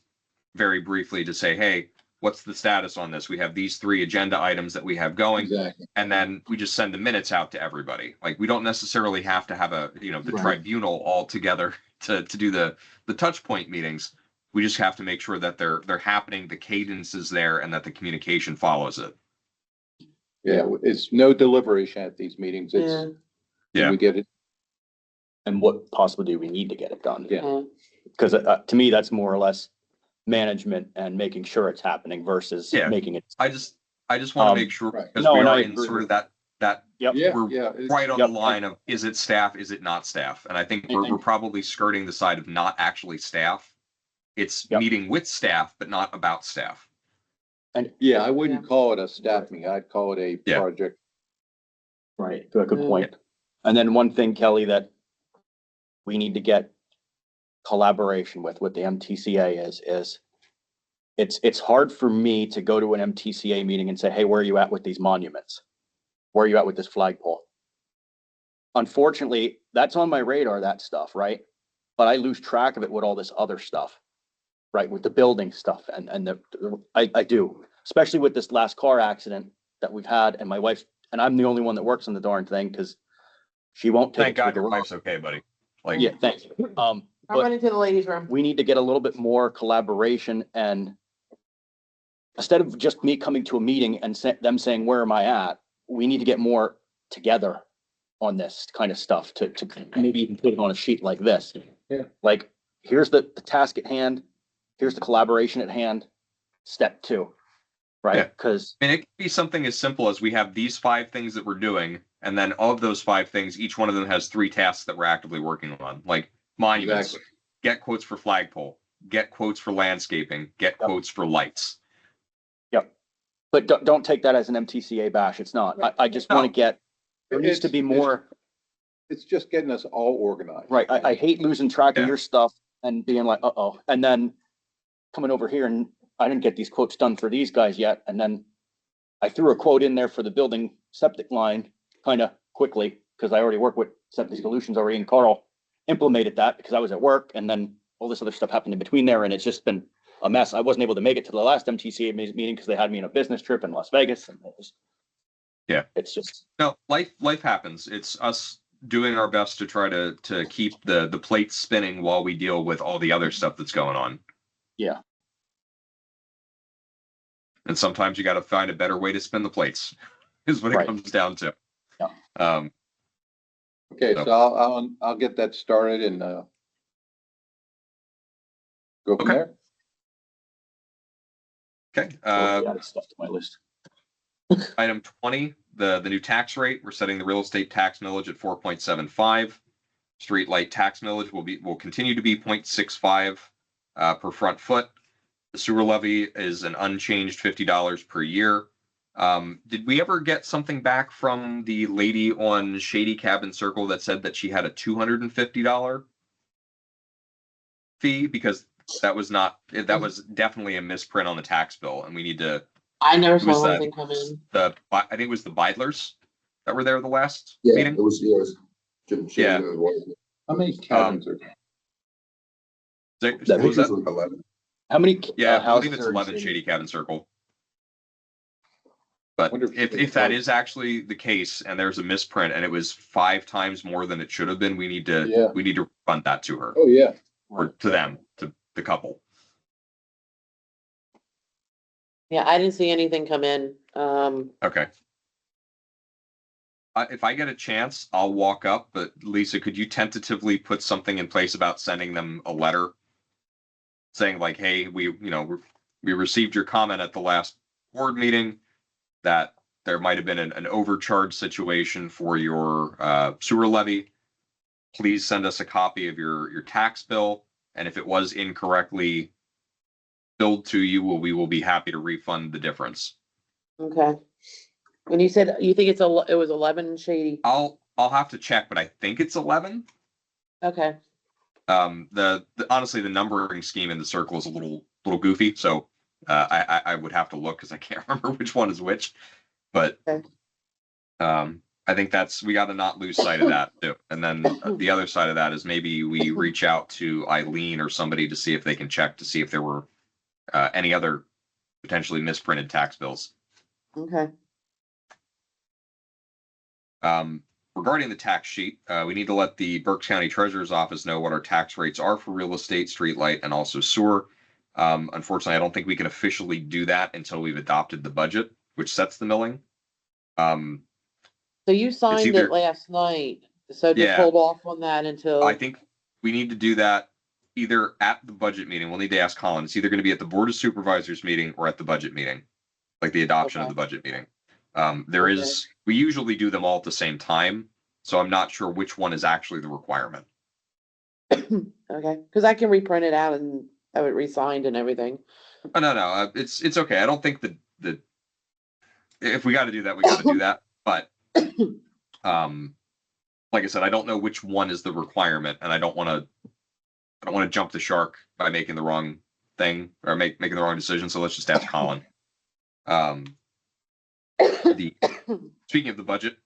very briefly to say, hey, what's the status on this? We have these 3 agenda items that we have going. Exactly. And then we just send the minutes out to everybody. Like, we don't necessarily have to have the tribunal all together to do the touch point meetings. We just have to make sure that they're happening, the cadence is there, and that the communication follows it. Yeah, it's no deliberation at these meetings. It's, Yeah. Yeah. we get it. And what possibly do we need to get it done? Yeah. Because to me, that's more or less management and making sure it's happening versus making it. I just want to make sure, right. because No, we and are I in agree. sort of that Yep. Yeah, we're yeah. it's- right on Yep. the line of, is it staff, is it not staff? And I think And- we're probably skirting the side of not actually staff. It's Yep. meeting with staff, but not about staff. Yeah, I wouldn't call it a staff meeting. I'd call it a Yeah. project. Right. Good Mm. point. And then one thing, Kelly, that we need to get collaboration with the MTCA is it's hard for me to go to an MTCA meeting and say, hey, where are you at with these monuments? Where are you at with this flagpole? Unfortunately, that's on my radar, that stuff, right? But I lose track of it with all this other stuff, right? With the building stuff and I do, especially with this last car accident that we've had, and my wife, and I'm the only one that works on the darn thing because she won't take it Thank to God the your garage. wife's okay, buddy. Like, Yeah, thank you. I'm But running to the ladies' room. we need to get a little bit more collaboration, and instead of just me coming to a meeting and them saying, where am I at? We need to get more together on this kind of stuff to maybe even put it on a sheet like this. Yeah. Like, here's the task at hand. Here's the collaboration at hand. Step 2, Yeah. right? Because and it could be something as simple as we have these 5 things that we're doing, and then of those 5 things, each one of them has 3 tasks that we're actively working on, like monuments, Exactly. get quotes for flagpole, get quotes for landscaping, get quotes for lights. but don't take that as an MTCA bash. It's not. I just want to get, there needs to be more, It's just getting us all organized. right? I hate losing track of Yeah. your stuff and being like, uh-oh, and then coming over here and I didn't get these quotes done for these guys yet. And then I threw a quote in there for the building septic line kind of quickly because I already work with Septic Solutions already, and Carl implemented that because I was at work, and then all this other stuff happened in between there, and it's just been a mess. I wasn't able to make it to the last MTCA meeting because they had me in a business trip in Las Vegas, and it's just. No, life happens. It's us doing our best to try to keep the plates spinning while we deal with all the other stuff that's going on. Yeah. And sometimes you got to find a better way to spin the plates, is what it Right. comes down to. Yeah. Okay, so I'll get that started and go from Okay. there. Okay. Added stuff to my list. Item 20, the new tax rate. We're setting the real estate tax millage at 4.75. Street light tax millage will continue to be 0.65 per front foot. The sewer levy is an unchanged $50 per year. Did we ever get something back from the lady on Shady Cabin Circle that said that she had a $250 fee? Because that was definitely a misprint on the tax bill, and we need to. I never was saw that- anything come in. I think it was the Beidlers that were there the last Yeah, meeting. it was Jim. Yeah. How many cabins are? What That was that? 11. How many? Yeah, I houses believe it's are in 11 Shady Cabin Circle. But Wonder if if that is actually the case and there's a misprint and it was 5 times more than it should have been, we need to refund that to her Oh, yeah. or to them, to the couple. Yeah, I didn't see anything come in. Okay. If I get a chance, I'll walk up, but Lisa, could you tentatively put something in place about sending them a letter saying like, hey, we received your comment at the last board meeting that there might have been an overcharge situation for your sewer levy. Please send us a copy of your tax bill. And if it was incorrectly billed to you, we will be happy to refund the difference. Okay. When you said you think it was 11 Shady. I'll have to check, but I think it's 11. Okay. Honestly, the numbering scheme in the circle is a little goofy, so I would have to look because I can't remember which one is which. But Okay. I think we got to not lose sight of that too. And then the other side of that is maybe we reach out to Eileen or somebody to see if they can check to see if there were any other potentially misprinted tax bills. Okay. Regarding the tax sheet, we need to let the Berks County Treasurer's Office know what our tax rates are for real estate, street light, and also sewer. Unfortunately, I don't think we can officially do that until we've adopted the budget, which sets the milling. So you signed either- it last night, so just Yeah. hold off on that until. I think we need to do that either at the budget meeting. We'll need to ask Colin. It's either going to be at the Board of Supervisors meeting or at the budget meeting, like the adoption of Okay. the budget meeting. Okay. We usually do them all at the same time, so I'm not sure which one is actually the requirement. Okay, because I can reprint it out and have it re-signed and everything. Oh, no, it's okay. I don't think that if we got to do that, we got to do that. But like I said, I don't know which one is the requirement, and I don't want to jump the shark by making the wrong thing or making the wrong decision. So let's just ask Colin. Speaking of the budget,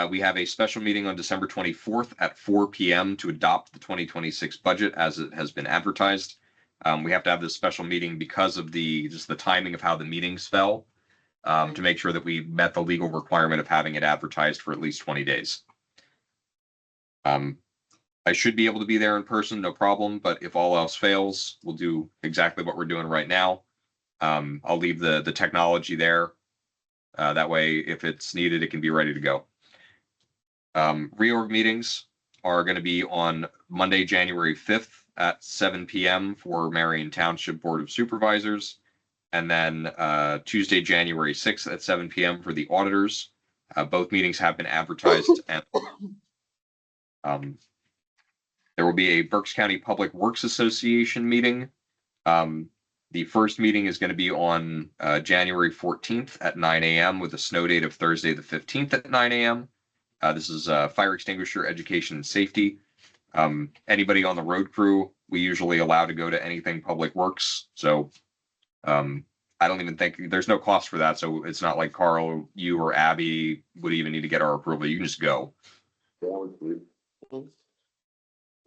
we have a special meeting on December 24th at 4 p.m. to adopt the 2026 budget as it has been advertised. We have to have this special meeting because of just the timing of how the meetings fell, to make sure that we met the legal requirement of having it advertised for at least 20 days. I should be able to be there in person, no problem, but if all else fails, we'll do exactly what we're doing right now. I'll leave the technology there. That way, if it's needed, it can be ready to go. Reorg meetings are going to be on Monday, January 5th at 7 p.m. for Marion Township Board of Supervisors. And then Tuesday, January 6th at 7 p.m. for the auditors. Both meetings have been advertised. And there will be a Berks County Public Works Association meeting. The first meeting is going to be on January 14th at 9 a.m. with a snow date of Thursday the 15th at 9 a.m. This is fire extinguisher education and safety. Anybody on the road crew, we usually allow to go to anything public works. So I don't even think there's no cost for that. So it's not like Carl, you or Abby would even need to get our approval. You can just go.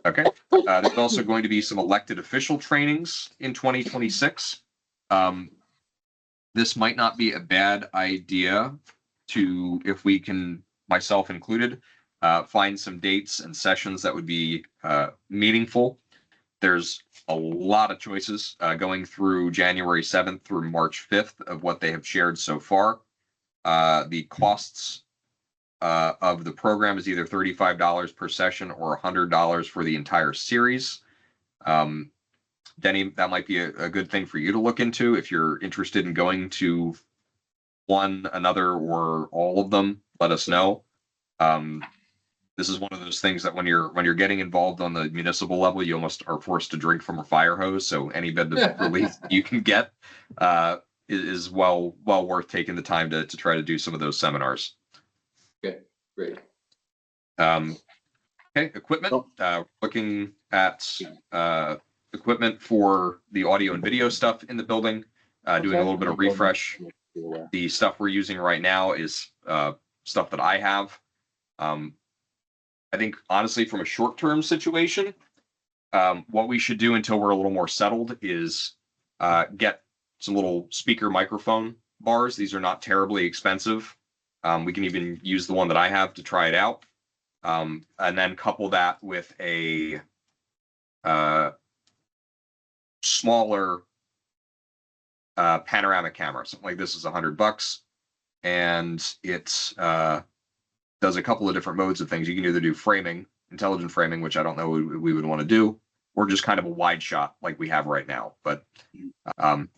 Okay. There's also going to be some elected official trainings in 2026. This might not be a bad idea if we can, myself included, find some dates and sessions that would be meaningful. There's a lot of choices going through January 7th through March 5th of what they have shared so far. The costs of the program is either $35 per session or $100 for the entire series. Denny, that might be a good thing for you to look into if you're interested in going to one, another, or all of them. Let us know. This is one of those things that when you're getting involved on the municipal level, you almost are forced to drink from a fire hose. So any bit of relief you can get is well worth taking the time to try to do some of those seminars. Okay, great. Okay, equipment. Looking at equipment for the audio and video stuff in the building, doing a little bit of refresh. The stuff we're using right now is stuff that I have. I think honestly, from a short-term situation, what we should do until we're a little more settled is get some little speaker microphone bars. These are not terribly expensive. We can even use the one that I have to try it out. And then couple that with a smaller panoramic camera. Something like this is $100, and it does a couple of different modes of things. You can either do framing, intelligent framing, which I don't know we would want to do, or just kind of a wide shot like we have right now. But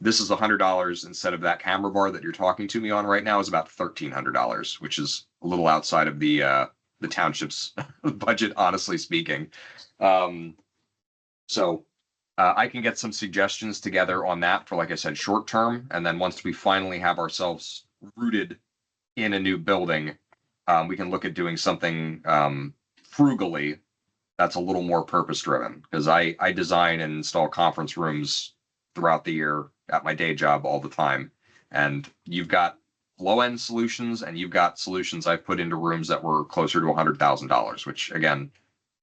this is $100 instead of that camera bar that you're talking to me on right now is about $1,300, which is a little outside of the township's budget, honestly speaking. So I can get some suggestions together on that for, like I said, short term. And then once we finally have ourselves rooted in a new building, we can look at doing something frugally that's a little more purpose driven, because I design and install conference rooms throughout the year at my day job all the time. And you've got low-end solutions, and you've got solutions I've put into rooms that were closer to $100,000, which again,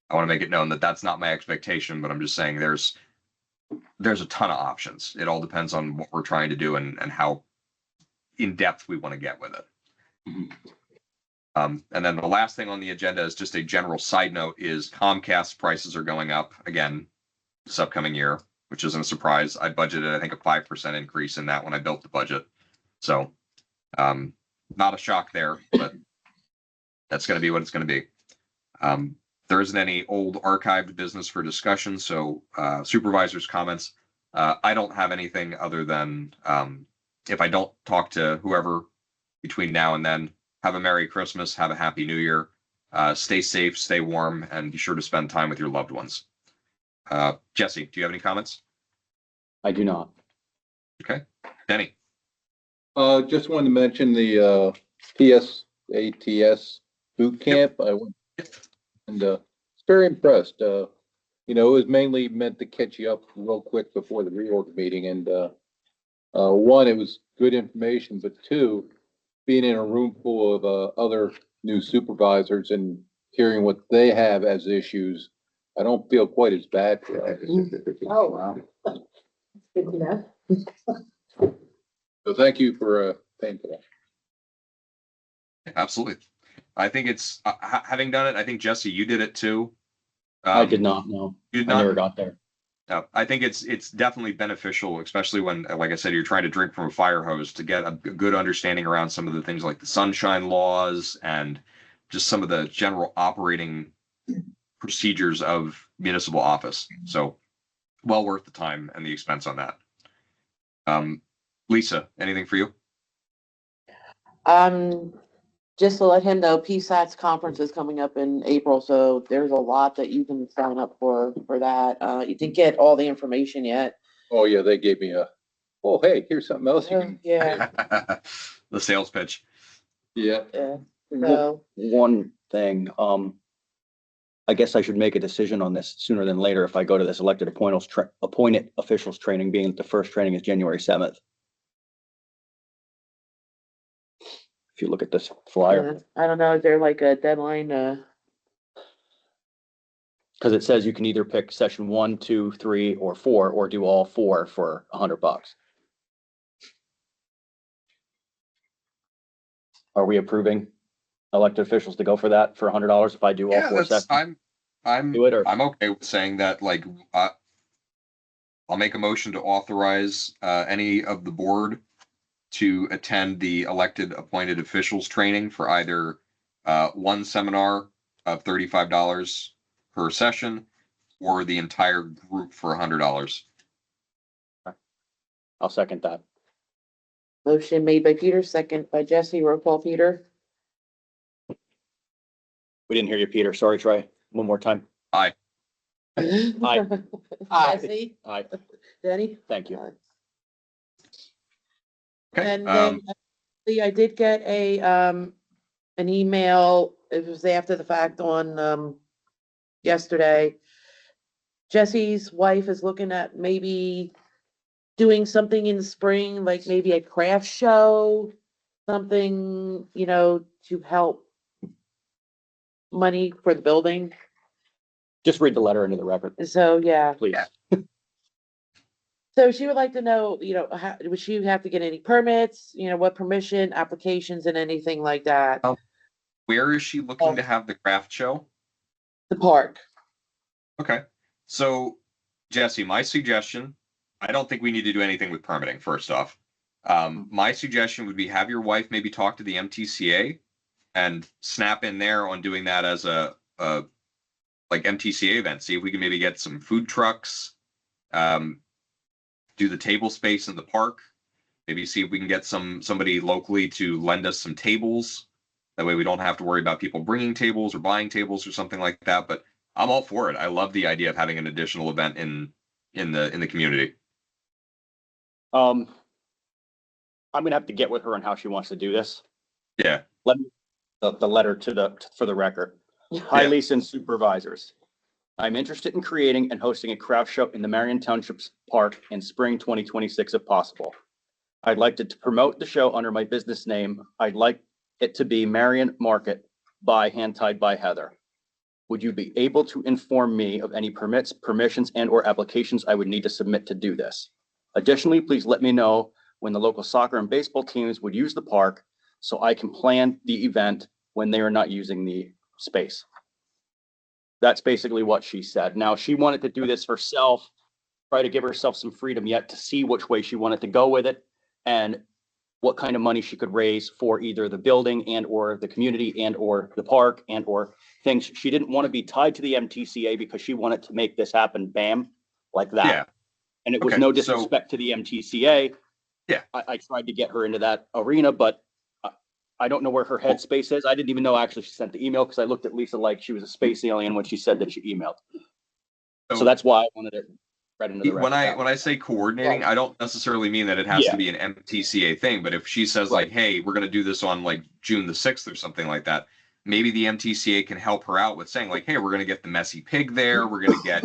I want to make it known that that's not my expectation, but I'm just saying there's a ton of options. It all depends on what we're trying to do and how in depth we want to get with it. And then the last thing on the agenda is just a general side note is Comcast prices are going up again this upcoming year, which isn't a surprise. I budgeted, I think, a 5% increase in that when I built the budget. So not a shock there, but that's going to be what it's going to be. There isn't any old archived business for discussion. So supervisors' comments. I don't have anything other than if I don't talk to whoever between now and then, have a Merry Christmas, have a Happy New Year, stay safe, stay warm, and be sure to spend time with your loved ones. Jesse, do you have any comments? I do not. Okay. Denny. Just wanted to mention the PSATS boot camp. I went and was very impressed. It was mainly meant to catch you up real quick before the reorg meeting. And one, it was good information, but two, being in a room full of other new supervisors and hearing what they have as issues, I don't feel quite as bad for that. Oh, wow. Good to know. So thank you for paying for that. Absolutely. I think it's having done it. I think Jesse, you did it too. I did not know. You did I not? never got there. No, I think it's definitely beneficial, especially when, like I said, you're trying to drink from a fire hose to get a good understanding around some of the things like the sunshine laws and just some of the general operating procedures of municipal office. So well worth the time and the expense on that. Lisa, anything for you? Just to let him know, PSAT's conference is coming up in April, so there's a lot that you can sign up for that. You didn't get all the information yet. Oh, yeah, they gave me oh, hey, here's something else you can. Yeah, The sales pitch. Yeah. yeah. So, One thing, I guess I should make a decision on this sooner than later if I go to this appointed officials training, being that the first training is January 7th. If you look at this flyer, I don't know, is there like a deadline, because it says you can either pick session 1, 2, 3, or 4, or do all 4 for $100. Are we approving elected officials to go for that for $100 if I do all 4 sessions? I'm okay with saying that, like, I'll make a motion to authorize any of the board to attend the elected appointed officials training for either one seminar of $35 per session or the entire group for $100. I'll second that. motion made by Peter, second by Jesse, roll call Peter. We didn't hear you, Peter. Sorry, Trey. One more time. Aye. Aye. Jesse, Aye. Denny? Thank you. Okay. And then I did get an email, it was after the fact on yesterday. Jesse's wife is looking at maybe doing something in the spring, like maybe a craft show, something, to help money for the building. Just read the letter into the record, So, yeah. please. So she would like to know, how, would she have to get any permits, what permission, applications and anything like that? Where is she looking to have the craft show? The park. Okay. So, Jesse, my suggestion, I don't think we need to do anything with permitting, first off. My suggestion would be have your wife maybe talk to the MTCA and snap in there on doing that as a like MTCA event. See if we can maybe get some food trucks, do the table space in the park. Maybe see if we can get somebody locally to lend us some tables. That way we don't have to worry about people bringing tables or buying tables or something like that. But I'm all for it. I love the idea of having an additional event in the community. I'm gonna have to get with her on how she wants to do this. Yeah. Let me, the letter for the record. Hi, Yeah. Lisa and supervisors. I'm interested in creating and hosting a craft show in the Marion Township's park in spring 2026 if possible. I'd like to promote the show under my business name. I'd like it to be Marion Market by Hand Tied by Heather. Would you be able to inform me of any permits, permissions, and or applications I would need to submit to do this? Additionally, please let me know when the local soccer and baseball teams would use the park so I can plan the event when they are not using the space. That's basically what she said. Now, she wanted to do this herself, try to give herself some freedom yet to see which way she wanted to go with it and what kind of money she could raise for either the building and or the community and or the park and or things. She didn't want to be tied to the MTCA because she wanted to make this happen, bam, like that. Yeah. And it was Okay, no so- disrespect to the MTCA. Yeah. I tried to get her into that arena, but I don't know where her headspace is. I didn't even know actually she sent the email because I looked at Lisa like she was a space alien when she said that she emailed. So that's why I wanted it read into the record. When I say coordinating, I don't necessarily mean that it has Yeah. to be an MTCA thing, but if she says like, hey, we're going to do this on like June the 6th or something like that, maybe the MTCA can help her out with saying like, hey, we're going to get the messy pig there. We're going to get,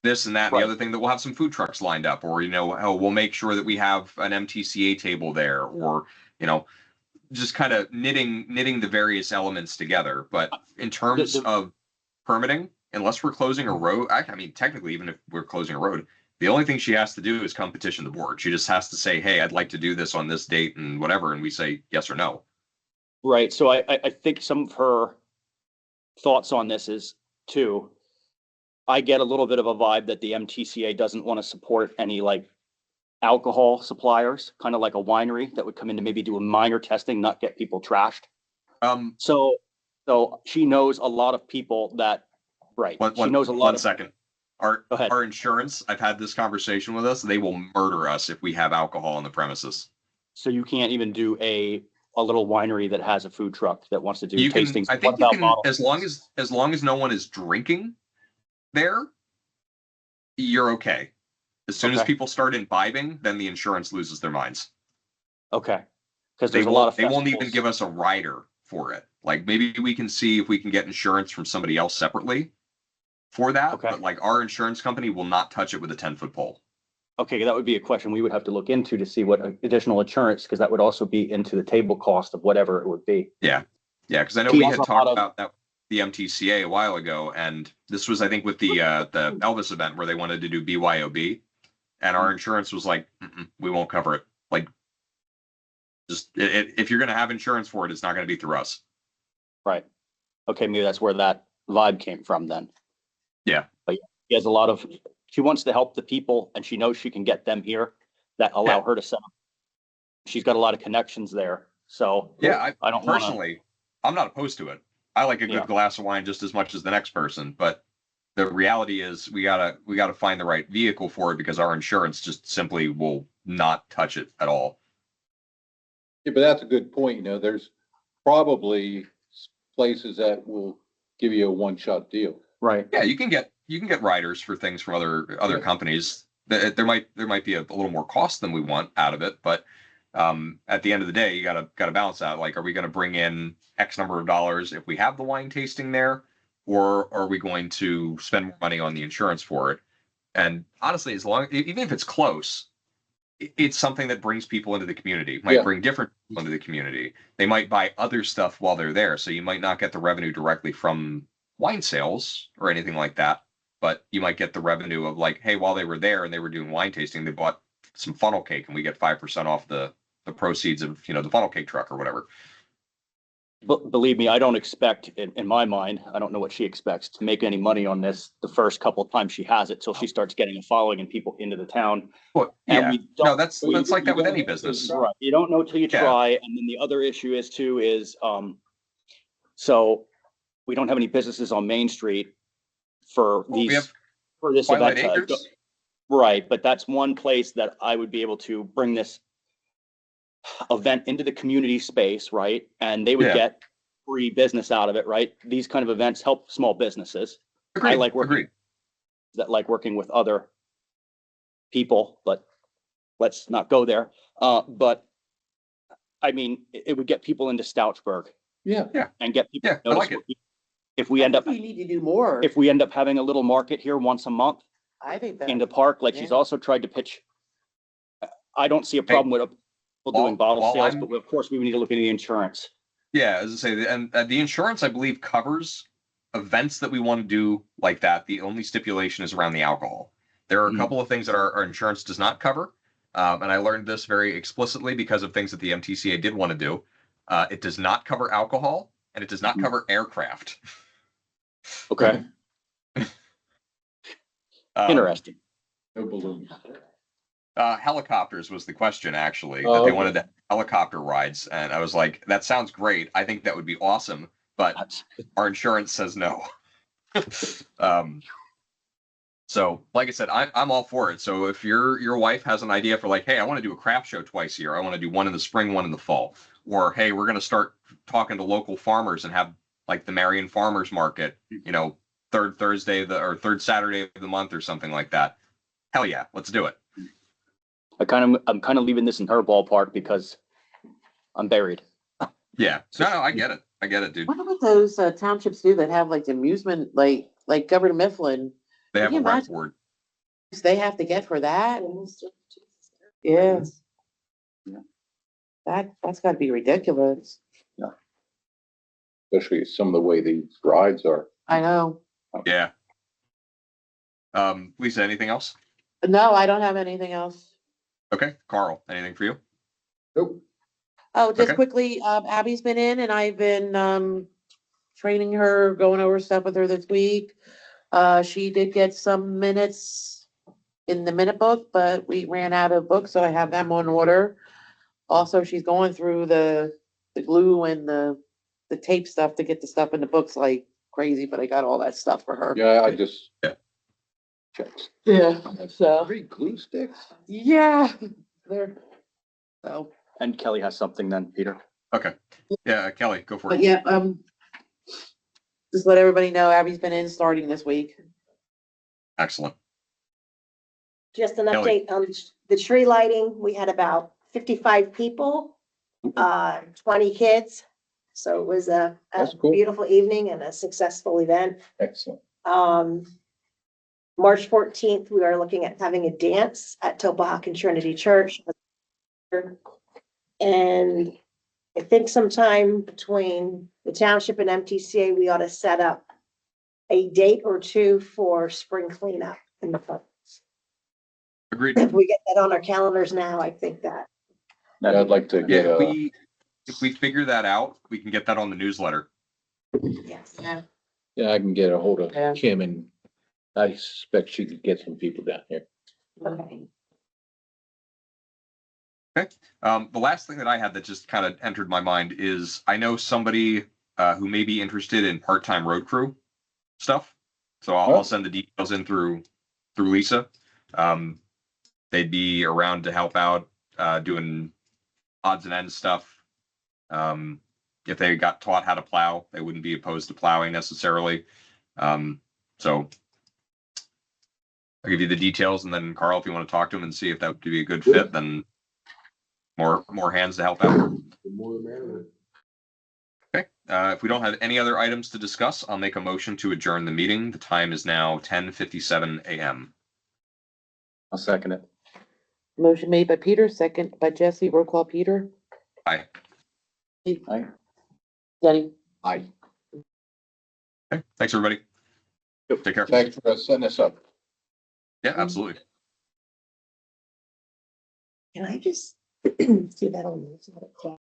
this and that. And Right. the other thing that we'll have some food trucks lined up, or, we'll make sure that we have an MTCA table there, or, just kind of knitting the various elements together. But in terms of permitting, unless we're closing a road, I mean, technically, even if we're closing a road, the only thing she has to do is come petition the board. She just has to say, hey, I'd like to do this on this date and whatever. And we say yes or no. Right. So I think some of her thoughts on this is too, I get a little bit of a vibe that the MTCA doesn't want to support any like alcohol suppliers, kind of like a winery that would come in to maybe do a minor testing, not get people trashed. So she knows a lot of people that, right. She knows a lot. One second. Our insurance, I've had this conversation with us. They will murder us if we have alcohol on the premises. So you can't even do a little winery that has a food truck that wants to do You can, tastings. I think you can, as long as no one is drinking there, you're okay. As soon as people start imbibing, then the insurance loses their minds. Okay. Because there's a lot of they won't even festivals. give us a rider for it. Like maybe we can see if we can get insurance from somebody else separately for that. Okay. But like our insurance company will not touch it with a 10-foot pole. Okay, that would be a question we would have to look into to see what additional insurance, because that would also be into the table cost of whatever it would be. Yeah. Yeah, because I know She we has had a lot talked of- about that the MTCA a while ago, and this was I think with the Elvis event where they wanted to do BYOB, and our insurance was like, we won't cover it. Like, just if you're going to have insurance for it, it's not going to be through us. Right. Okay, maybe that's where that vibe came from then. Yeah. But she has a lot of, she wants to help the people and she knows she can get them here that allow her to set up. She's got a lot of connections there. So yeah, I don't personally, I'm not opposed to it. I like a good glass of wine just as much as the next person, but the reality is we gotta find the right vehicle for it because our insurance just simply will not touch it at all. Yeah, but that's a good point. There's probably places that will give you a one-shot deal. Right. Yeah, you can get riders for things from other companies. There might be a little more cost than we want out of it, but at the end of the day, you gotta balance out. Like, are we going to bring in X number of dollars if we have the wine tasting there, or are we going to spend more money on the insurance for it? And honestly, even if it's close, it's something that brings people into the community. It might bring different people into the community. They might buy other stuff while they're there, so you might not get the revenue directly from wine sales or anything like that, but you might get the revenue of like, hey, while they were there and they were doing wine tasting, they bought some funnel cake and we get 5% off the proceeds of the funnel cake truck or whatever. But believe me, I don't expect, in my mind, I don't know what she expects to make any money on this the first couple of times she has it till she starts getting a following and people into the town. Well, And yeah, no, that's like that with any business. Right. You don't know till you try. And then the other issue is so we don't have any businesses on Main Street for for this Twilight event. Acres. Right, but that's one place that I would be able to bring this event into the community space, right? And they would get free business out of it, right? These kind of events help small businesses. Agreed. I like working with other people, but let's not go there. But I mean, it would get people into Stoutsburg. Yeah. And get people. I like it. If we need to do more. If we end up having a little market here once a month I think that. in the park, like she's also tried to pitch. I don't see a problem with Well, doing bottle while sales, I'm- but of course we need to look into the insurance. Yeah, as I say, and the insurance, I believe, covers events that we want to do like that. The only stipulation is around the alcohol. There are a Mhm. couple of things that our insurance does not cover. And I learned this very explicitly because of things that the MTCA did want to do. It does not cover alcohol and it does not Mhm. cover aircraft. Okay, interesting. No balloons. Helicopters was the question, actually, Oh, that they okay. wanted helicopter rides. And I was like, that sounds great. I think that would be awesome. But That's- our insurance says no. So like I said, I'm all for it. So if your wife has an idea for like, hey, I want to do a craft show twice a year. I want to do one in the spring, one in the fall. Or hey, we're gonna start talking to local farmers and have like the Marion Farmers Market, third Thursday or third Saturday of the month or something like that. Hell yeah, let's do it. I'm kind of leaving this in her ballpark because I'm buried. Yeah. No, I get it. I get it, dude. What about those townships do that have like amusement, like Governor Mifflin? They have Can a you rec imagine board. they have to get for that? Yeah. That's gotta be ridiculous. Especially some of the way these rides are. I know. Yeah. Lisa, anything else? No, I don't have anything else. Okay. Carl, anything for you? Nope. Oh, just Okay. quickly, Abby's been in and I've been training her, going over stuff with her this week. She did get some minutes in the minute book, but we ran out of books, so I have them on order. Also, she's going through the glue and the tape stuff to get the stuff in the books like crazy, but I got all that stuff for her. Yeah, I just. Yeah. Checked. Yeah, so, 3 glue sticks? yeah, there, so, And Kelly has something then, Peter. Okay. Yeah, Kelly, go for but it. yeah, just let everybody know Abby's been in starting this week. Excellent. Just an Kelly. update on the tree lighting. We had about 55 people, 20 kids. So it was a That's cool. beautiful evening and a successful event. Excellent. March 14th, we are looking at having a dance at Topahakan Trinity Church. And I think sometime between the township and MTCA, we ought to set up a date or two for spring cleanup in the parks. Agreed. If we get that on our calendars now, I think that. I'd like to get Yeah, a, if we figure that out, we can get that on the newsletter. Yes. Yeah. I can get a hold of Yeah. Kim and I suspect she could get some people down here. Okay. The last thing that I had that just kind of entered my mind is I know somebody who may be interested in part-time road crew stuff. So I'll send the details in through Lisa. They'd be around to help out doing odds and ends stuff. If they got taught how to plow, they wouldn't be opposed to plowing necessarily. So I'll give you the details, and then Carl, if you want to talk to him and see if that would be a good fit, then more hands to help out. The more the merrier. Okay. If we don't have any other items to discuss, I'll make a motion to adjourn the meeting. The time is now 10:57 a.m. I'll second it. Motion made by Peter, second by Jesse, roll call Peter. Aye. Aye. Jenny. Aye. Okay. Thanks, everybody. Take care. Thanks for setting us up. Yeah, absolutely. Can I just see that on the